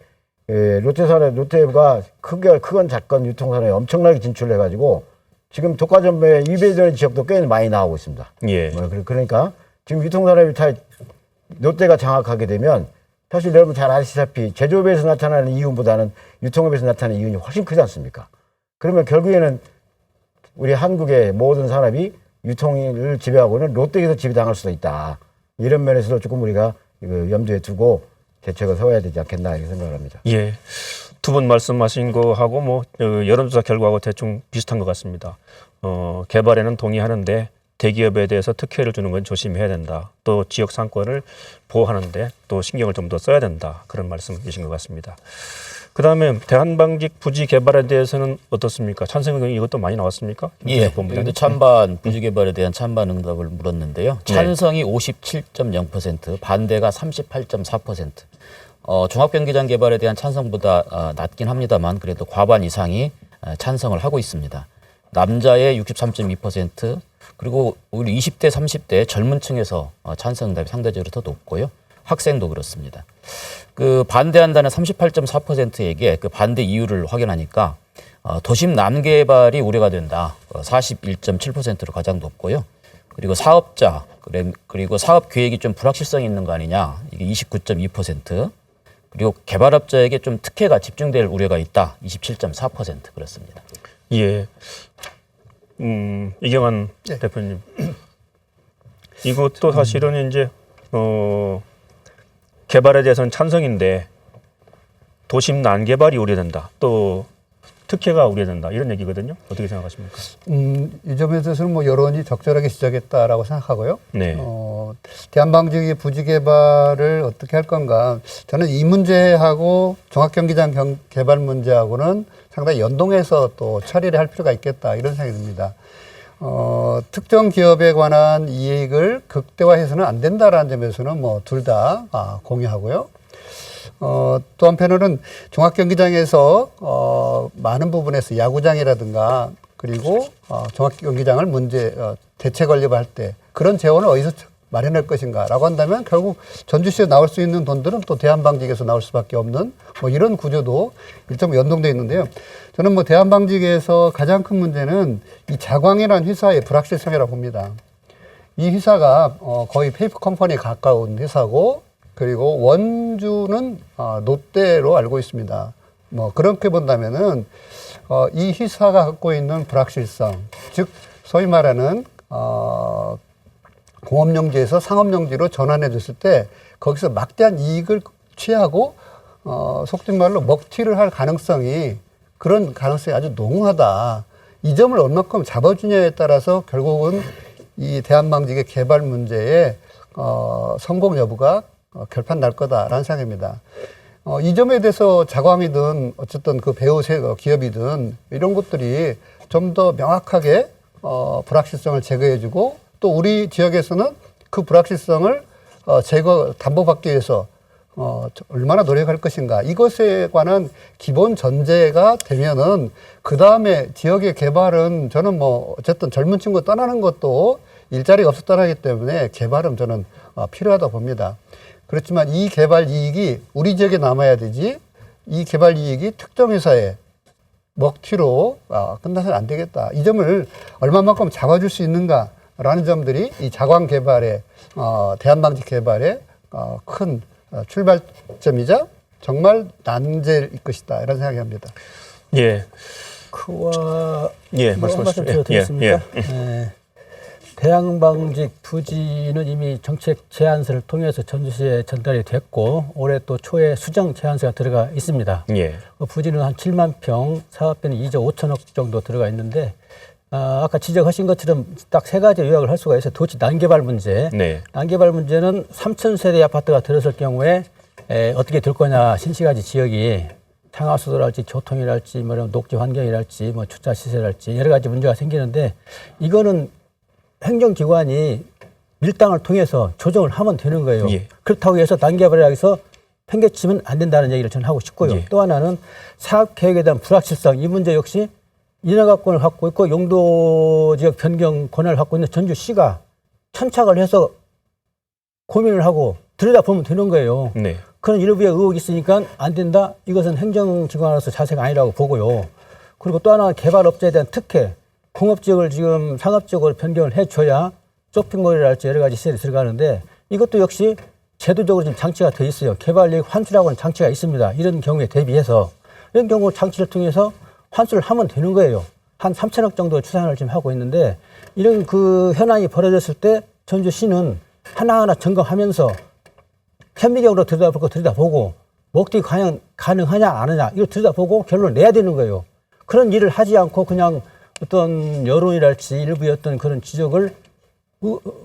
Speaker 5: 롯데가 크건 작건 유통산업에 엄청나게 진출을 해가지고 지금 독과점에 위배되는 지역도 꽤 많이 나오고 있습니다.
Speaker 1: 예.
Speaker 5: 그러니까 지금 유통산업이 다 롯데가 장악하게 되면 사실 여러분 잘 아시다시피 제조업에서 나타나는 이윤보다는 유통업에서 나타나는 이윤이 훨씬 크지 않습니까? 그러면 결국에는 우리 한국의 모든 산업이 유통을 지배하고는 롯데에서 지배당할 수도 있다. 이런 면에서도 조금 우리가 염두에 두고 대책을 세워야 되지 않겠나 이렇게 생각을 합니다.
Speaker 1: 예. 두 분 말씀하신 거하고 뭐 여론조사 결과하고 대충 비슷한 것 같습니다. 개발에는 동의하는데 대기업에 대해서 특혜를 주는 건 조심해야 된다. 또 지역 상권을 보호하는데 또 신경을 좀 더 써야 된다. 그런 말씀이신 것 같습니다. 그다음에 대한방직 부지 개발에 대해서는 어떻습니까? 찬성 의견이 이것도 많이 나왔습니까?
Speaker 3: 예.
Speaker 1: 본부장님?
Speaker 3: 여기도 찬반 부지 개발에 대한 찬반 응답을 물었는데요. 찬성이 57.0%, 반대가 38.4%. 종합경기장 개발에 대한 찬성보다 낮긴 합니다만 그래도 과반 이상이 찬성을 하고 있습니다. 남자의 63.2%, 그리고 우리 20대, 30대 젊은 층에서 찬성 응답이 상대적으로 더 높고요. 학생도 그렇습니다. 그 반대한다는 38.4%에게 그 반대 이유를 확인하니까 도심 남개발이 우려가 된다. 41.7%로 가장 높고요. 그리고 사업자, 그리고 사업 계획이 좀 불확실성이 있는 거 아니냐. 이게 29.2%. 그리고 개발업자에게 좀 특혜가 집중될 우려가 있다. 27.4% 그렇습니다.
Speaker 1: 예. 이경환
Speaker 6: 네.
Speaker 1: 대표님. 이것도 사실은 이제 개발에 대해서는 찬성인데 도심 난개발이 우려된다. 또 특혜가 우려된다. 이런 얘기거든요. 어떻게 생각하십니까?
Speaker 6: 이 점에 대해서는 뭐 여론이 적절하게 지적했다라고 생각하고요.
Speaker 1: 네.
Speaker 6: 대한방직의 부지 개발을 어떻게 할 건가. 저는 이 문제하고 종합경기장 개발 문제하고는 상당히 연동해서 또 처리를 할 필요가 있겠다 이런 생각이 듭니다. 특정 기업에 관한 이익을 극대화해서는 안 된다라는 점에서는 뭐 둘 다 공유하고요. 또 한편으로는 종합경기장에서 많은 부분에서 야구장이라든가 그리고 종합경기장을 대체 건립할 때 그런 재원을 어디서 마련할 것인가라고 한다면 결국 전주시에 나올 수 있는 돈들은 또 대한방직에서 나올 수밖에 없는 뭐 이런 구조도 일정 연동되어 있는데요. 저는 뭐 대한방직에서 가장 큰 문제는 이 자광이라는 회사의 불확실성이라고 봅니다. 이 회사가 거의 페이퍼 컴퍼니에 가까운 회사고 그리고 원주는 롯데로 알고 있습니다. 뭐 그렇게 본다면은 이 회사가 갖고 있는 불확실성, 즉 소위 말하는 공업용지에서 상업용지로 전환해 줬을 때 거기서 막대한 이익을 취하고 속된 말로 먹튀를 할 가능성이 그런 가능성이 아주 농후하다. 이 점을 얼마큼 잡아주냐에 따라서 결국은 이 대한방직의 개발 문제에 성공 여부가 결판 날 거다라는 생각입니다. 이 점에 대해서 자광이든 어쨌든 그 배우 기업이든 이런 것들이 좀 더 명확하게 불확실성을 제거해주고 또 우리 지역에서는 그 불확실성을 담보받기 위해서 얼마나 노력할 것인가 이것에 관한 기본 전제가 되면은 그 다음에 지역의 개발은 저는 뭐 어쨌든 젊은 친구 떠나는 것도 일자리가 없었다는 하기 때문에 개발은 저는 필요하다 봅니다. 그렇지만 이 개발 이익이 우리 지역에 남아야 되지 이 개발 이익이 특정 회사에 먹튀로 끝나서는 안 되겠다. 이 점을 얼마만큼 잡아줄 수 있는가라는 점들이 이 자광 개발에 대한방직 개발에 큰 출발점이자 정말 난제일 것이다 이런 생각이 합니다.
Speaker 1: 예.
Speaker 4: 그와
Speaker 1: 말씀하시죠.
Speaker 4: 말씀 드리겠습니다. 대한방직 부지는 이미 정책 제안서를 통해서 전주시에 전달이 됐고 올해 또 초에 수정 제안서가 들어가 있습니다.
Speaker 1: 예.
Speaker 4: 그 부지는 한 7만 평, 사업비는 2조 5천억 정도 들어가 있는데 아까 지적하신 것처럼 딱 세 가지 요약을 할 수가 있어요. 도시 난개발 문제.
Speaker 1: 네.
Speaker 4: 난개발 문제는 3,000세대 아파트가 들어설 경우에 어떻게 될 거냐. 신시가지 지역이 상하수도랄지 교통이랄지 뭐 녹지 환경이랄지 뭐 주차 시설이랄지 여러 가지 문제가 생기는데 이거는 행정기관이 밀당을 통해서 조정을 하면 되는 거예요.
Speaker 1: 예.
Speaker 4: 그렇다고 해서 난개발을 해서 팽개치면 안 된다는 얘기를 저는 하고 싶고요.
Speaker 1: 예.
Speaker 4: 또 하나는 사업계획에 대한 불확실성 이 문제 역시 인허가권을 갖고 있고 용도지역 변경 권한을 갖고 있는 전주시가 천착을 해서 고민을 하고 들여다보면 되는 거예요.
Speaker 1: 네.
Speaker 4: 그런 일부의 의혹이 있으니까 안 된다. 이것은 행정기관으로서 자세가 아니라고 보고요. 그리고 또 하나 개발업자에 대한 특혜. 공업지역을 지금 상업지역으로 변경을 해줘야 쇼핑몰이랄지 여러 가지 시설이 들어가는데 이것도 역시 제도적으로 지금 장치가 돼 있어요. 개발이익 환수라고 하는 장치가 있습니다. 이런 경우에 대비해서 이런 경우 장치를 통해서 환수를 하면 되는 거예요. 한 3천억 정도 추산을 지금 하고 있는데 이런 그 현안이 벌어졌을 때 전주시는 하나하나 점검하면서 현미경으로 들여다보고 먹튀 과연 가능하냐 안 하냐 이걸 들여다보고 결론을 내야 되는 거예요. 그런 일을 하지 않고 그냥 어떤 여론이랄지 일부의 어떤 그런 지적을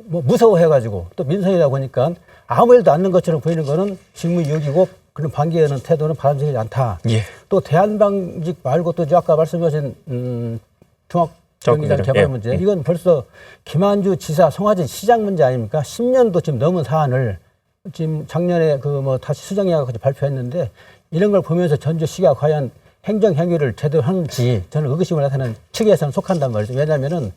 Speaker 4: 무서워해가지고 또 민선이다 보니까 아무 일도 않는 것처럼 보이는 거는 직무유기고 그런 반기하는 태도는 바람직하지 않다.
Speaker 1: 예.
Speaker 4: 또 대한방직 말고 또 아까 말씀하신 종합경기장 개발 문제 이건 벌써 김한주 지사 송화진 시장 문제 아닙니까? 10년도 지금 넘은 사안을 지금 작년에 다시 수정해가지고 발표했는데 이런 걸 보면서 전주시가 과연 행정행위를 제대로 하는지 저는 의구심을 나타내는 측에서는 속한단 말이죠. 왜냐하면은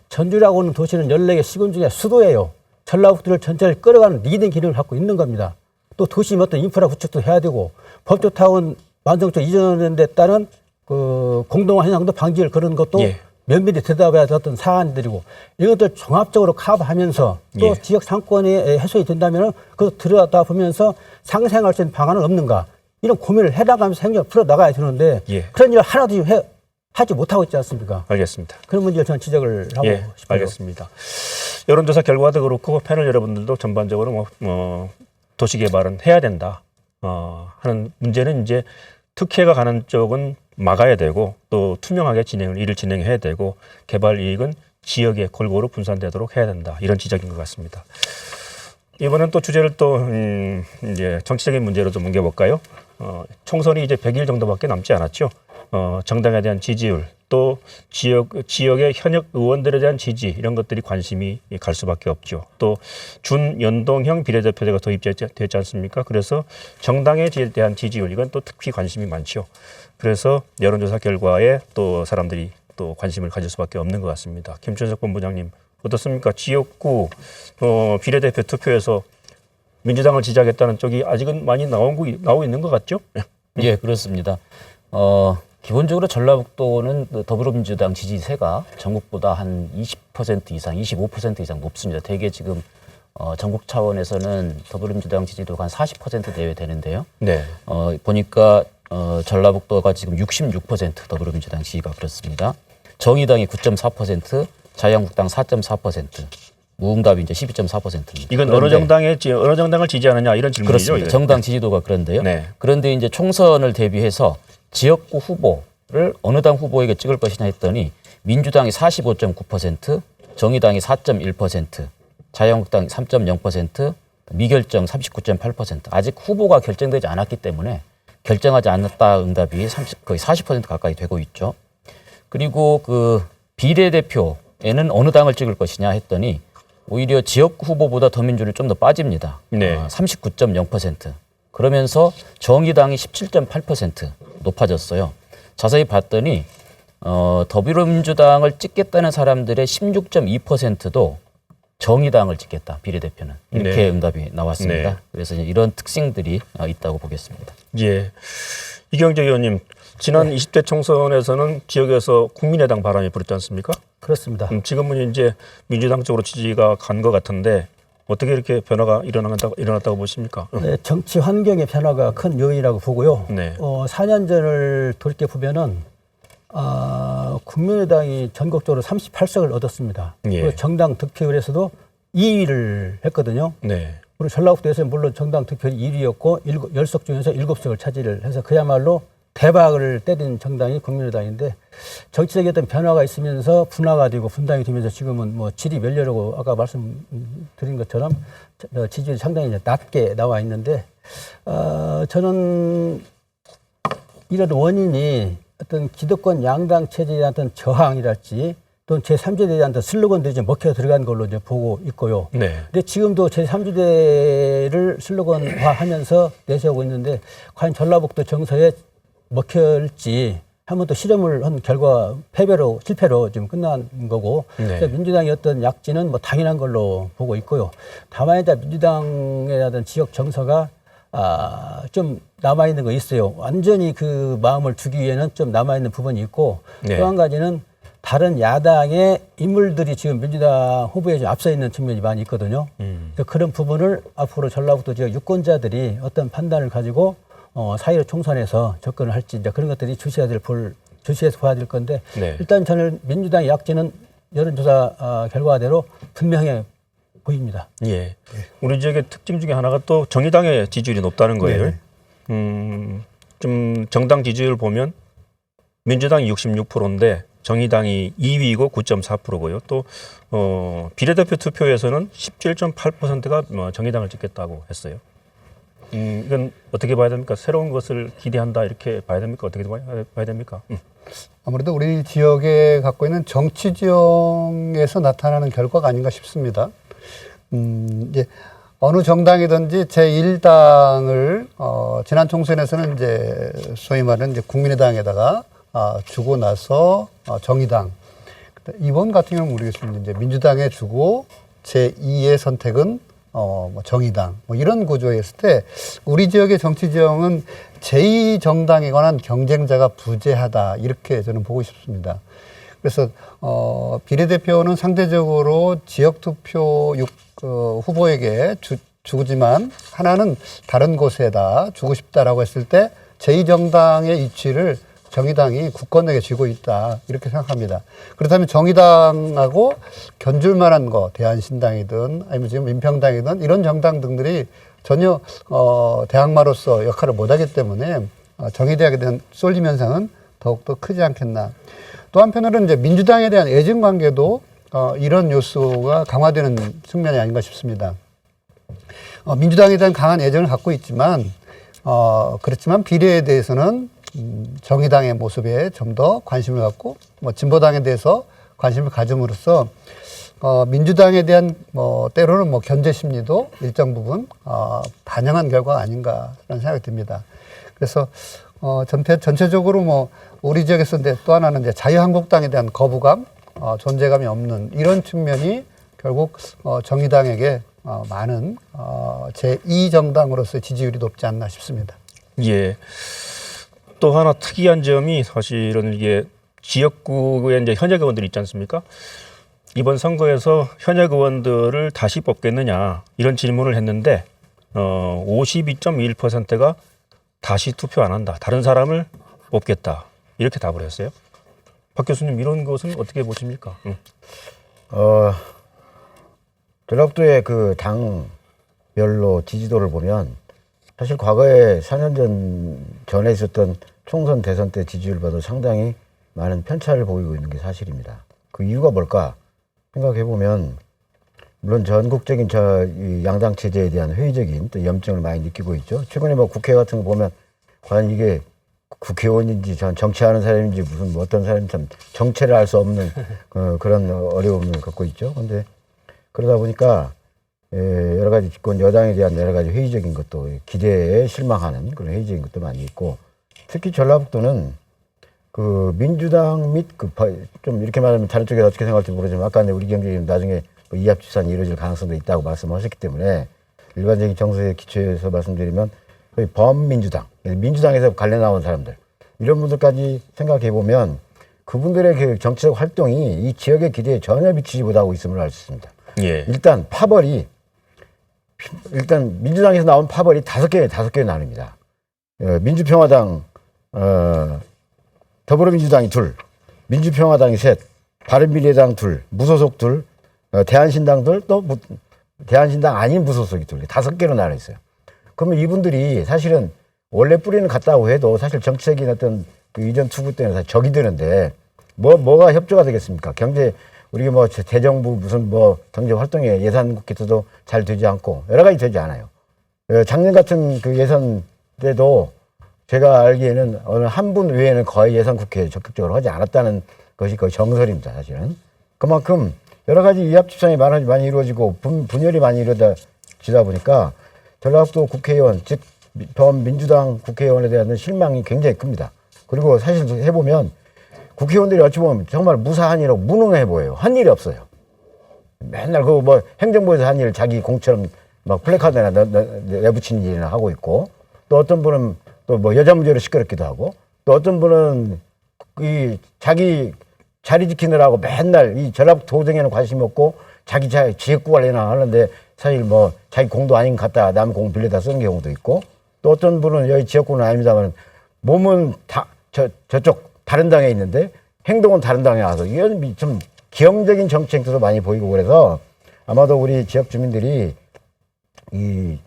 Speaker 4: 전주라고 하는 도시는 14개 시군 중에 수도예요. 전라북도를 전체를 끌어가는 리딩 기능을 갖고 있는 겁니다. 또 도시 어떤 인프라 구축도 해야 되고 법조타운 완성적 이전에 따른 그 공동화 현상도 방지를 그런 것도 면밀히 들여다봐야 될 어떤 사안들이고 이것들 종합적으로 커버하면서 또 지역 상권이 해소가 된다면 그것도 들여다보면서 상생할 수 있는 방안은 없는가. 이런 고민을 해나가면서 행정을 풀어나가야 되는데 그런 일을 하나도 지금 하지 못하고 있지 않습니까?
Speaker 1: 알겠습니다.
Speaker 4: 그런 문제를 저는 지적을 하고 싶어요.
Speaker 1: 알겠습니다. 여론조사 결과도 그렇고 패널 여러분들도 전반적으로 도시개발은 해야 된다 하는 문제는 이제 특혜가 가는 쪽은 막아야 되고 또 투명하게 일을 진행해야 되고 개발 이익은 지역에 골고루 분산되도록 해야 된다 이런 지적인 것 같습니다. 이번엔 또 주제를 또 이제 정치적인 문제로 좀 옮겨볼까요? 총선이 이제 100일 정도밖에 남지 않았죠. 정당에 대한 지지율 또 지역의 현역 의원들에 대한 지지 이런 것들이 관심이 갈 수밖에 없죠. 또 준연동형 비례대표제가 도입됐지 않습니까? 그래서 정당에 대한 지지율 이건 또 특히 관심이 많죠. 그래서 여론조사 결과에 또 사람들이 또 관심을 가질 수밖에 없는 것 같습니다. 김춘석 본부장님 어떻습니까? 지역구 비례대표 투표에서 민주당을 지지하겠다는 쪽이 아직은 많이 나오고 있는 것 같죠?
Speaker 3: 예, 그렇습니다. 기본적으로 전라북도는 더불어민주당 지지세가 전국보다 한 20% 이상, 25% 이상 높습니다. 대개 지금 전국 차원에서는 더불어민주당 지지도가 한 40% 내외 되는데요.
Speaker 1: 네.
Speaker 3: 보니까 전라북도가 지금 66% 더불어민주당 지지가 그렇습니다. 정의당이 9.4%, 자유한국당 4.4%, 무응답이 이제 12.4%입니다.
Speaker 1: 이건 어느 정당을 지지하느냐 이런 질문이죠.
Speaker 3: 그렇습니다.
Speaker 1: 이게.
Speaker 3: 정당 지지도가 그런데요.
Speaker 1: 네.
Speaker 3: 그런데 이제 총선을 대비해서 지역구 후보를 어느 당 후보에게 찍을 것이냐 했더니 민주당이 45.9%, 정의당이 4.1%, 자유한국당이 3.0%, 미결정 39.8%. 아직 후보가 결정되지 않았기 때문에 결정하지 않았다 응답이 거의 40% 가까이 되고 있죠. 그리고 그 비례대표에는 어느 당을 찍을 것이냐 했더니 오히려 지역구 후보보다 더민주는 좀 더 빠집니다.
Speaker 1: 네.
Speaker 3: 39.0%. 그러면서 정의당이 17.8% 높아졌어요. 자세히 봤더니 더불어민주당을 찍겠다는 사람들의 16.2%도 정의당을 찍겠다, 비례대표는. 이렇게
Speaker 1: 네.
Speaker 3: 응답이 나왔습니다.
Speaker 1: 네.
Speaker 3: 그래서 이런 특징들이 있다고 보겠습니다.
Speaker 1: 예. 이경재 의원님, 지난 20대 총선에서는 지역에서 국민의당 바람이 불었지 않습니까?
Speaker 4: 그렇습니다.
Speaker 1: 지금은 이제 민주당 쪽으로 지지가 간 것 같은데 어떻게 이렇게 변화가 일어났다고 보십니까?
Speaker 4: 네, 정치 환경의 변화가 큰 요인이라고 보고요.
Speaker 1: 네.
Speaker 4: 4년 전을 돌이켜 보면은 국민의당이 전국적으로 38석을 얻었습니다.
Speaker 1: 예.
Speaker 4: 그리고 정당 득표율에서도 2위를 했거든요.
Speaker 1: 네.
Speaker 4: 그리고 전라북도에서는 물론 정당 득표율이 1위였고 10석 중에서 7석을 차지를 해서 그야말로 대박을 때린 정당이 국민의당인데 정치적인 어떤 변화가 있으면서 분화가 되고 분당이 되면서 지금은 뭐 질이 멸렬하고 아까 말씀드린 것처럼 지지율이 상당히 이제 낮게 나와 있는데 저는 이런 원인이 어떤 기득권 양당 체제에 대한 어떤 저항이랄지 또는 제3지대에 대한 어떤 슬로건들이 좀 먹혀 들어간 걸로 이제 보고 있고요.
Speaker 1: 네.
Speaker 4: 근데 지금도 제3지대를 슬로건화하면서 내세우고 있는데 과연 전라북도 정서에 먹힐지 한번 또 실험을 한 결과 실패로 지금 끝난 거고
Speaker 1: 네.
Speaker 4: 민주당의 어떤 약진은 뭐 당연한 걸로 보고 있고요. 다만 이제 민주당의 어떤 지역 정서가 좀 남아있는 거 있어요. 완전히 그 마음을 두기 위해는 좀 남아있는 부분이 있고
Speaker 1: 네.
Speaker 4: 또 한 가지는 다른 야당의 인물들이 지금 민주당 후보에 좀 앞서 있는 측면이 많이 있거든요. 그래서 그런 부분을 앞으로 전라북도 지역 유권자들이 어떤 판단을 가지고 사회로 총선에서 접근을 할지 이제 그런 것들이 주시해서 봐야 될 건데
Speaker 1: 네.
Speaker 4: 일단 저는 민주당의 약진은 여론조사 결과대로 분명해 보입니다.
Speaker 1: 예. 우리 지역의 특징 중에 하나가 또 정의당의 지지율이 높다는 거예요. 좀 정당 지지율 보면 민주당이 66%인데 정의당이 2위이고 9.4%고요. 또 비례대표 투표에서는 17.8%가 정의당을 찍겠다고 했어요. 이건 어떻게 봐야 됩니까? 새로운 것을 기대한다 이렇게 봐야 됩니까? 어떻게 봐야 됩니까?
Speaker 6: 아무래도 우리 지역에 갖고 있는 정치 지형에서 나타나는 결과가 아닌가 싶습니다. 이제 어느 정당이든지 제1당을 지난 총선에서는 이제 소위 말하는 이제 국민의당에다가 주고 나서 정의당. 이번 같은 경우는 모르겠습니다. 이제 민주당에 주고 제2의 선택은 뭐 정의당 뭐 이런 구조였을 때 우리 지역의 정치 지형은 제2정당에 관한 경쟁자가 부재하다 이렇게 저는 보고 싶습니다. 그래서 비례대표는 상대적으로 지역 투표 후보에게 주지만 하나는 다른 곳에다 주고 싶다라고 했을 때 제2정당의 위치를 정의당이 굳건하게 쥐고 있다 이렇게 생각합니다. 그렇다면 정의당하고 견줄 만한 거 대한신당이든 아니면 지금 민평당이든 이런 정당 등들이 전혀 대항마로서 역할을 못하기 때문에 정의대학에 대한 쏠림 현상은 더욱더 크지 않겠나. 또 한편으로는 이제 민주당에 대한 애증 관계도 이런 요소가 강화되는 측면이 아닌가 싶습니다. 민주당에 대한 강한 애정을 갖고 있지만 그렇지만 비례에 대해서는 정의당의 모습에 좀 더 관심을 갖고 뭐 진보당에 대해서 관심을 가짐으로써 민주당에 대한 때로는 뭐 견제 심리도 일정 부분 반영한 결과가 아닌가라는 생각이 듭니다. 그래서 전체적으로 뭐 우리 지역에서 또 하나는 이제 자유한국당에 대한 거부감, 존재감이 없는 이런 측면이 결국 정의당에게 많은 제2정당으로서의 지지율이 높지 않나 싶습니다.
Speaker 1: 예. 또 하나 특이한 점이 사실은 이게 지역구의 이제 현역 의원들이 있지 않습니까? 이번 선거에서 현역 의원들을 다시 뽑겠느냐 이런 질문을 했는데 52.21%가 다시 투표 안 한다. 다른 사람을 뽑겠다. 이렇게 답을 했어요. 박 교수님 이런 것은 어떻게 보십니까?
Speaker 5: 전라북도의 그 당별로 지지도를 보면 사실 과거에 4년 전에 있었던 총선 대선 때 지지율보다 상당히 많은 편차를 보이고 있는 게 사실입니다. 그 이유가 뭘까 생각해 보면 물론 전국적인 이 양당 체제에 대한 회의적인 또 염증을 많이 느끼고 있죠. 최근에 뭐 국회 같은 거 보면 과연 이게 국회의원인지 정치하는 사람인지 무슨 뭐 어떤 사람인지 참 정체를 알 수 없는 그런 어려움을 갖고 있죠. 그런데 그러다 보니까 여러 가지 집권 여당에 대한 여러 가지 회의적인 것도 기대에 실망하는 그런 회의적인 것도 많이 있고 특히 전라북도는 그 민주당 및 좀 이렇게 말하면 다른 쪽에 어떻게 생각할지 모르지만 아까 우리 경제위원 나중에 뭐 이합집산이 이루어질 가능성도 있다고 말씀하셨기 때문에 일반적인 정서에 기초해서 말씀드리면 거의 범민주당, 민주당에서 갈려 나온 사람들 이런 분들까지 생각해 보면 그분들의 그 정치적 활동이 이 지역의 기대에 전혀 미치지 못하고 있음을 알 수 있습니다.
Speaker 1: 예.
Speaker 5: 일단 민주당에서 나온 파벌이 다섯 개 나뉩니다. 민주평화당, 더불어민주당이 2, 민주평화당이 3, 바른미래당 2, 무소속 2, 대한신당 2, 또 대한신당 아닌 무소속이 2, 5개로 나눠 있어요. 그러면 이분들이 사실은 원래 뿌리는 같다고 해도 사실 정치적인 어떤 그 이전 투구 때문에 사실 적이 되는데 뭐가 협조가 되겠습니까? 우리가 뭐 대정부 무슨 뭐 경제 활동에 예산 국회에서도 잘 되지 않고 여러 가지 되지 않아요. 작년 같은 그 예산 때도 제가 알기에는 어느 한 분 외에는 거의 예산 국회에 적극적으로 하지 않았다는 것이 거의 정설입니다, 사실은. 그만큼 여러 가지 이합집산이 많이 이루어지고 분열이 많이 이루어지다 보니까 전라북도 국회의원, 즉 민주당 국회의원에 대한 실망이 굉장히 큽니다. 그리고 사실 해보면 국회의원들이 어찌 보면 정말 무사한 일하고 무능해 보여요. 한 일이 없어요. 맨날 그 뭐 행정부에서 한 일 자기 공처럼 막 플래카드나 내붙이는 일이나 하고 있고 또 어떤 분은 또 뭐 여자 문제로 시끄럽기도 하고 또 어떤 분은 이 자기 자리 지키느라고 맨날 이 전라북도 도정에는 관심 없고 자기 지역구 관리나 하는데 사실 뭐 자기 공도 아닌 것 같다 남 공 빌려다 쓰는 경우도 있고 또 어떤 분은 여기 지역구는 아닙니다만 몸은 저쪽 다른 당에 있는데 행동은 다른 당에 와서 이건 좀 기형적인 정치 행태도 많이 보이고 그래서 아마도 우리 지역 주민들이 이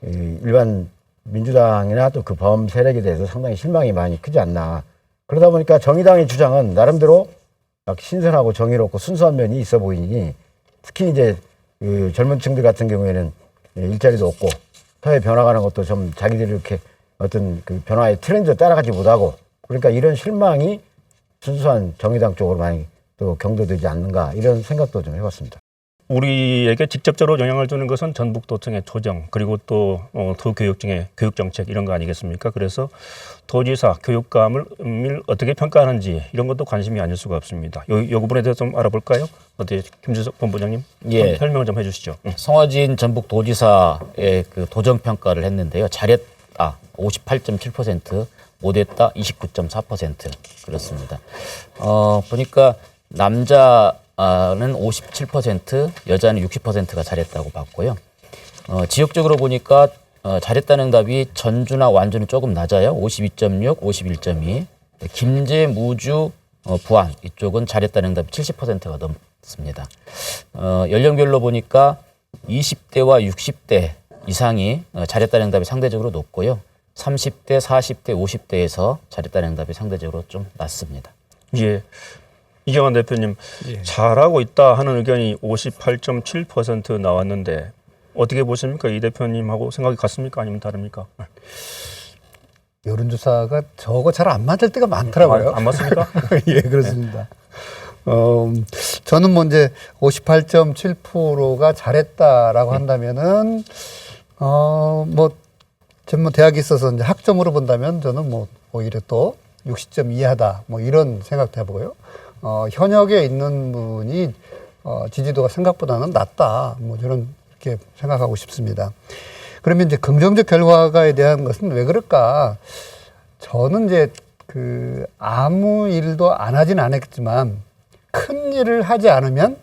Speaker 5: 일반 민주당이나 또 그 범 세력에 대해서 상당히 실망이 많이 크지 않나. 그러다 보니까 정의당의 주장은 나름대로 신선하고 정의롭고 순수한 면이 있어 보이니 특히 이제 그 젊은 층들 같은 경우에는 일자리도 없고 사회 변화가는 것도 좀 자기들이 이렇게 어떤 그 변화의 트렌드 따라가지 못하고 그러니까 이런 실망이 순수한 정의당 쪽으로 많이 또 경도되지 않는가 이런 생각도 좀 해봤습니다.
Speaker 1: 우리에게 직접적으로 영향을 주는 것은 전북도청의 조정 그리고 또 도교육청의 교육정책 이런 거 아니겠습니까? 그래서 도지사 교육감을 어떻게 평가하는지 이런 것도 관심이 아닐 수가 없습니다. 이 부분에 대해서 좀 알아볼까요? 어떻게 김준석 본부장님
Speaker 3: 예.
Speaker 1: 설명을 좀 해주시죠.
Speaker 3: 성화진 전북도지사의 그 도정평가를 했는데요. 잘했다 58.7%, 못했다 29.4% 그렇습니다. 보니까 남자는 57%, 여자는 60%가 잘했다고 봤고요. 지역적으로 보니까 잘했다는 답이 전주나 완주는 조금 낮아요. 52.6, 51.2. 김제, 무주, 부안 이쪽은 잘했다는 답이 70%가 넘습니다. 연령별로 보니까 20대와 60대 이상이 잘했다는 답이 상대적으로 높고요. 30대, 40대, 50대에서 잘했다는 답이 상대적으로 좀 낮습니다.
Speaker 1: 예. 이경환 대표님,
Speaker 4: 예.
Speaker 1: 잘하고 있다 하는 의견이 58.7% 나왔는데 어떻게 보십니까? 이 대표님하고 생각이 같습니까? 아니면 다릅니까?
Speaker 6: 여론조사가 저거 잘 안 맞을 때가 많더라고요.
Speaker 1: 안 맞습니까?
Speaker 6: 예, 그렇습니다. 저는 뭐 이제 58.7%가 잘했다라고 한다면은, 뭐 대학에 있어서 이제 학점으로 본다면 저는 뭐 오히려 또 60점 이하다. 뭐 이런 생각도 해보고요. 현역에 있는 분이 지지도가 생각보다는 낮다. 뭐 저는 이렇게 생각하고 싶습니다. 그러면 이제 긍정적 결과가에 대한 것은 왜 그럴까? 저는 이제 아무 일도 안 하진 않았겠지만 큰 일을 하지 않으면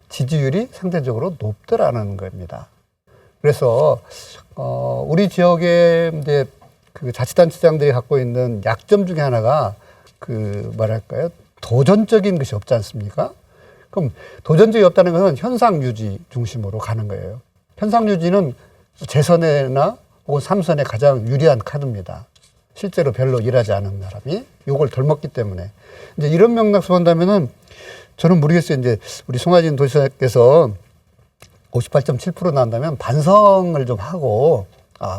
Speaker 6: 지지율이 상대적으로 높더라는 겁니다. 그래서 우리 지역의 이제 자치단체장들이 갖고 있는 약점 중에 하나가 뭐랄까요? 도전적인 것이 없지 않습니까? 그럼 도전적이 없다는 것은 현상 유지 중심으로 가는 거예요. 현상 유지는 재선에나 혹은 삼선에 가장 유리한 카드입니다. 실제로 별로 일하지 않은 사람이 요걸 덜 먹기 때문에. 이제 이런 맥락에서 본다면은 저는 모르겠어요. 이제 우리 송하진 도지사께서 58.7% 나온다면 반성을 좀 하고,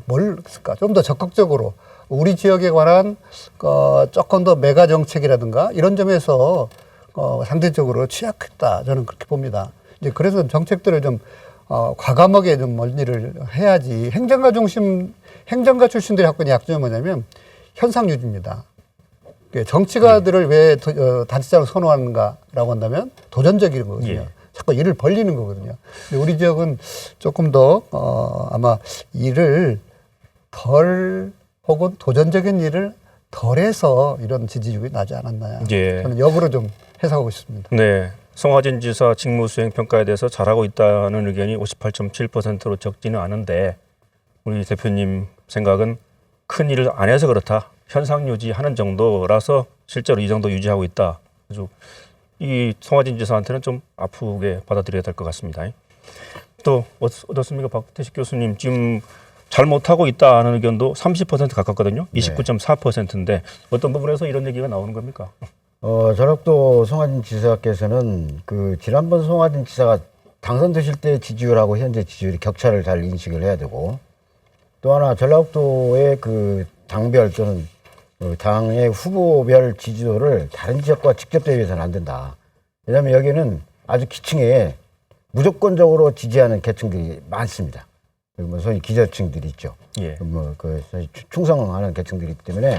Speaker 6: 뭘 했을까? 좀 더 적극적으로 우리 지역에 관한 조금 더 메가 정책이라든가 이런 점에서 상대적으로 취약했다. 저는 그렇게 봅니다. 이제 그래서 정책들을 좀 과감하게 좀 멀리를 해야지. 행정가 출신들이 갖고 있는 약점이 뭐냐면 현상 유지입니다. 정치가들을 왜 단체장을 선호하는가라고 한다면 도전적인 거거든요.
Speaker 1: 예.
Speaker 6: 자꾸 일을 벌리는 거거든요. 근데 우리 지역은 조금 더 아마 일을 덜 혹은 도전적인 일을 덜해서 이런 지지율이 나지 않았나.
Speaker 1: 예.
Speaker 6: 저는 역으로 좀 해석하고 싶습니다.
Speaker 1: 네. 송하진 지사 직무수행 평가에 대해서 잘하고 있다는 의견이 58.7%로 적지는 않은데 우리 대표님 생각은 큰 일을 안 해서 그렇다. 현상 유지하는 정도라서 실제로 이 정도 유지하고 있다. 아주 이 송하진 지사한테는 좀 아프게 받아들여야 될 것 같습니다. 또 어떻습니까? 박태식 교수님 지금 잘 못하고 있다는 의견도 30% 가깝거든요. 29.4%인데 어떤 부분에서 이런 얘기가 나오는 겁니까?
Speaker 5: 전학도 송하진 지사께서는 지난번 송하진 지사가 당선되실 때 지지율하고 현재 지지율이 격차를 잘 인식을 해야 되고, 또 하나 전라북도의 당별 또는 당의 후보별 지지도를 다른 지역과 직접 대비해서는 안 된다. 왜냐하면 여기는 아주 기층에 무조건적으로 지지하는 계층들이 많습니다. 소위 기저층들이 있죠.
Speaker 1: 예.
Speaker 5: 충성하는 계층들이 있기 때문에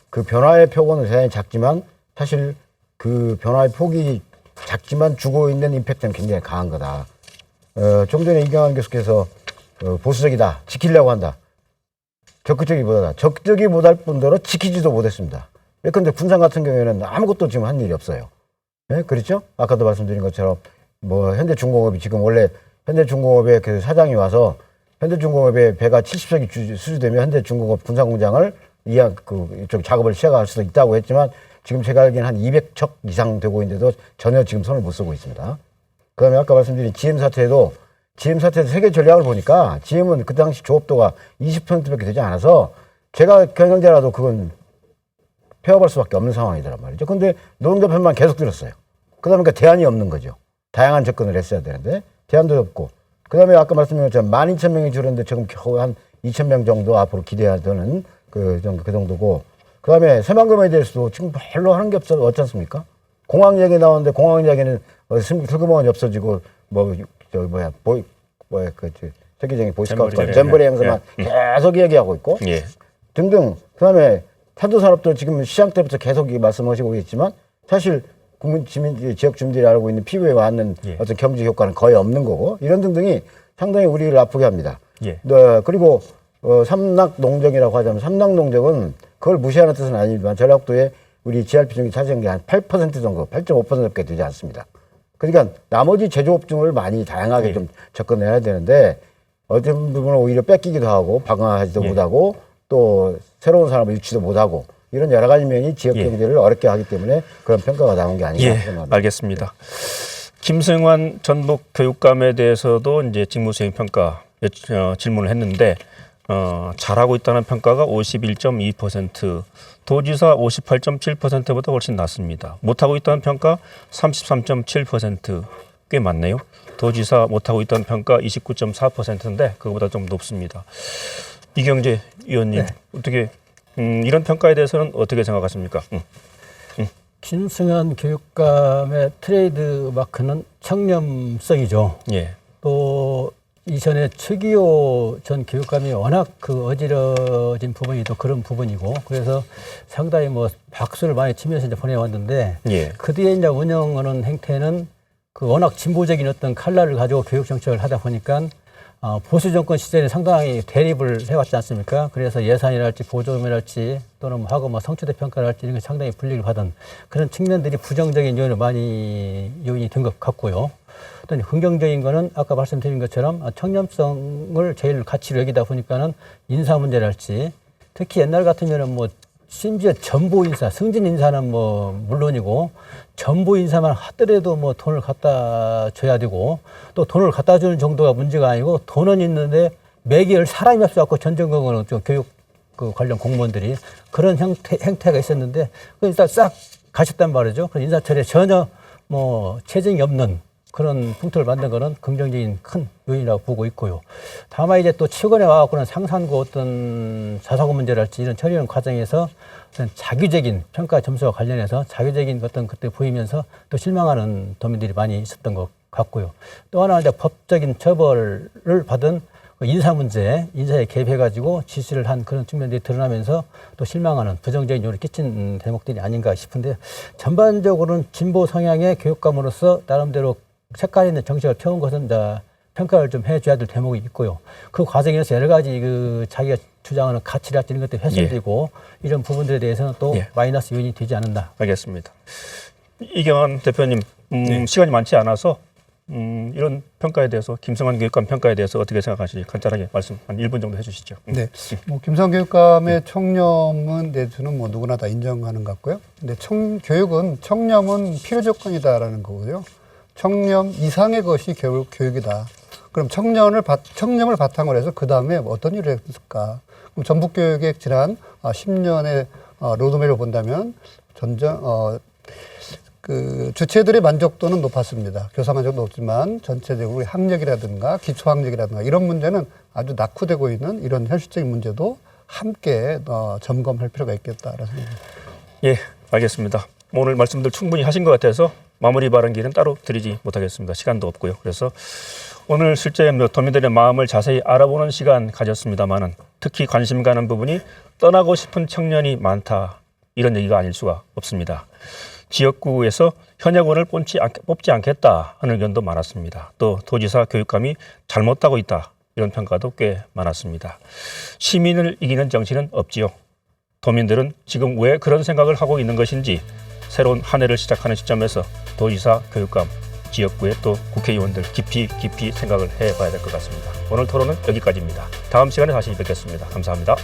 Speaker 5: 그 변화의 폭은 대단히 작지만 사실 그 변화의 폭이 작지만 주고 있는 임팩트는 굉장히 강한 거다. 좀 전에 이경환 교수께서 보수적이다, 지키려고 한다. 적극적이 못할 뿐더러 지키지도 못했습니다. 그런데 군산 같은 경우에는 아무것도 지금 한 일이 없어요. 네? 그렇죠? 아까도 말씀드린 것처럼 현대중공업이 지금 원래 현대중공업의 사장이 와서 현대중공업의 배가 70척이 수주되면 현대중공업 군산공장을 이쪽 작업을 시작할 수도 있다고 했지만 지금 제가 알기에는 한 200척 이상 되고 있는데도 전혀 지금 손을 못 쓰고 있습니다. 그 다음에 아까 말씀드린 GM 사태에도 세계 전략을 보니까 GM은 그 당시 조업도가 20%밖에 되지 않아서 제가 경영자라도 그건 폐업할 수밖에 없는 상황이더란 말이죠. 근데 노동자 편만 계속 들었어요. 그러다 보니까 대안이 없는 거죠. 다양한 접근을 했어야 되는데 대안도 없고, 그 다음에 아까 말씀드린 것처럼 12,000명이 줄었는데 지금 겨우 한 2,000명 정도 앞으로 기대하는 그 정도고, 그 다음에 새만금에 대해서도 지금 별로 하는 게 없지 않습니까? 공항 얘기 나오는데 공항 이야기는 슬그머니 없어지고 세계적인 보이스카우트 잼버리 행사만 계속 얘기하고 있고 등등. 그 다음에 탄도산업도 지금 시장 때부터 계속 말씀하시고 있지만 사실 지역 주민들이 알고 있는 피부에 맞는 어떤 경제 효과는 거의 없는 거고, 이런 등등이 상당히 우리를 아프게 합니다. 그리고 삼락 농정이라고 하자면 삼락 농정은 그걸 무시하는 뜻은 아니지만 전라북도에 우리 GRP 중에 차지한 게 한 8% 정도, 8.5%꽤 되지 않습니다. 그러니까 나머지 제조업종을 많이 다양하게 좀 접근해야 되는데 어떤 부분은 오히려 뺏기기도 하고 방어하지도 못하고 또 새로운 산업을 유치도 못하고 이런 여러 가지 면이 지역 경제를 어렵게 하기 때문에 그런 평가가 나온 게 아닌가 생각합니다.
Speaker 1: 알겠습니다. 김승환 전북 교육감에 대해서도 이제 직무수행 평가 질문을 했는데 잘하고 있다는 평가가 51.2%, 도지사 58.7%보다 훨씬 낮습니다. 못하고 있다는 평가 33.7%, 꽤 많네요. 도지사 못하고 있다는 평가 29.4%인데 그거보다 좀 높습니다. 이경재 의원님 어떻게 이런 평가에 대해서는 어떻게 생각하십니까?
Speaker 4: 김승현 교육감의 트레이드 마크는 청렴성이죠.
Speaker 1: 예.
Speaker 4: 또 이전에 최기호 전 교육감이 워낙 그 어지러진 부분이 또 그런 부분이고 그래서 상당히 뭐 박수를 많이 치면서 이제 보내왔는데
Speaker 1: 예.
Speaker 4: 그 뒤에 이제 운영하는 행태는 그 워낙 진보적인 어떤 칼날을 가지고 교육 정책을 하다 보니까 보수 정권 시절에 상당히 대립을 해왔지 않습니까? 그래서 예산이랄지 보조금이랄지 또는 뭐 하고 뭐 성취도 평가랄지 이런 게 상당히 불리를 받은 그런 측면들이 부정적인 요인이 된 것 같고요. 또 긍정적인 거는 아까 말씀드린 것처럼 청렴성을 제일 가치로 여기다 보니까는 인사 문제랄지 특히 옛날 같으면은 뭐 심지어 전보 인사, 승진 인사는 뭐 물론이고 전보 인사만 하더라도 뭐 돈을 갖다 줘야 되고 또 돈을 갖다 주는 정도가 문제가 아니고 돈은 있는데 매개월 사람이 없어갖고 전전긍긍은 좀 교육 그 관련 공무원들이 그런 행태가 있었는데 그 일단 싹 가셨단 말이죠. 그 인사철에 전혀 뭐 체증이 없는 그런 풍토를 만든 거는 긍정적인 큰 요인이라고 보고 있고요. 다만 이제 또 최근에 와갖고는 상산고 어떤 자사고 문제랄지 이런 처리하는 과정에서 어떤 자기적인 평가 점수와 관련해서 자기적인 어떤 그때 보이면서 또 실망하는 도민들이 많이 있었던 것 같고요. 또 하나 이제 법적인 처벌을 받은 인사 문제, 인사에 개입해가지고 지시를 한 그런 측면들이 드러나면서 또 실망하는 부정적인 요인을 끼친 대목들이 아닌가 싶은데 전반적으로는 진보 성향의 교육감으로서 나름대로 색깔 있는 정책을 펴온 것은 평가를 좀 해줘야 될 대목이 있고요. 그 과정에서 여러 가지 그 자기가 주장하는 가치랄지 이런 것들이 훼손되고 이런 부분들에 대해서는 또 마이너스 요인이 되지 않는다.
Speaker 1: 알겠습니다. 이경환 대표님, 시간이 많지 않아서 이런 평가에 대해서 김성환 교육감 평가에 대해서 어떻게 생각하시는지 간단하게 말씀 한 1분 정도 해주시죠.
Speaker 6: 네, 뭐 김성환 교육감의 청렴은 내주는 뭐 누구나 다 인정하는 것 같고요. 근데 청렴은 필요 조건이다라는 거고요. 청렴 이상의 것이 교육이다. 그럼 청렴을 바탕으로 해서 그 다음에 어떤 일을 했을까? 그럼 전북교육의 지난 10년의 로드맵을 본다면 그 주체들의 만족도는 높았습니다. 교사 만족도 높지만 전체적으로 학력이라든가 기초학력이라든가 이런 문제는 아주 낙후되고 있는 이런 현실적인 문제도 함께 점검할 필요가 있겠다라는 생각입니다.
Speaker 1: 예, 알겠습니다. 오늘 말씀들 충분히 하신 것 같아서 마무리 발언기는 따로 드리지 못하겠습니다. 시간도 없고요. 그래서 오늘 실제 도민들의 마음을 자세히 알아보는 시간 가졌습니다만은 특히 관심 가는 부분이 떠나고 싶은 청년이 많다. 이런 얘기가 아닐 수가 없습니다. 지역구에서 현역원을 뽑지 않겠다 하는 의견도 많았습니다. 또 도지사 교육감이 잘못하고 있다. 이런 평가도 꽤 많았습니다. 시민을 이기는 정치는 없지요. 도민들은 지금 왜 그런 생각을 하고 있는 것인지 새로운 한 해를 시작하는 시점에서 도지사, 교육감, 지역구의 또 국회의원들 깊이 생각을 해봐야 될 것 같습니다. 오늘 토론은 여기까지입니다. 다음 시간에 다시 뵙겠습니다. 감사합니다.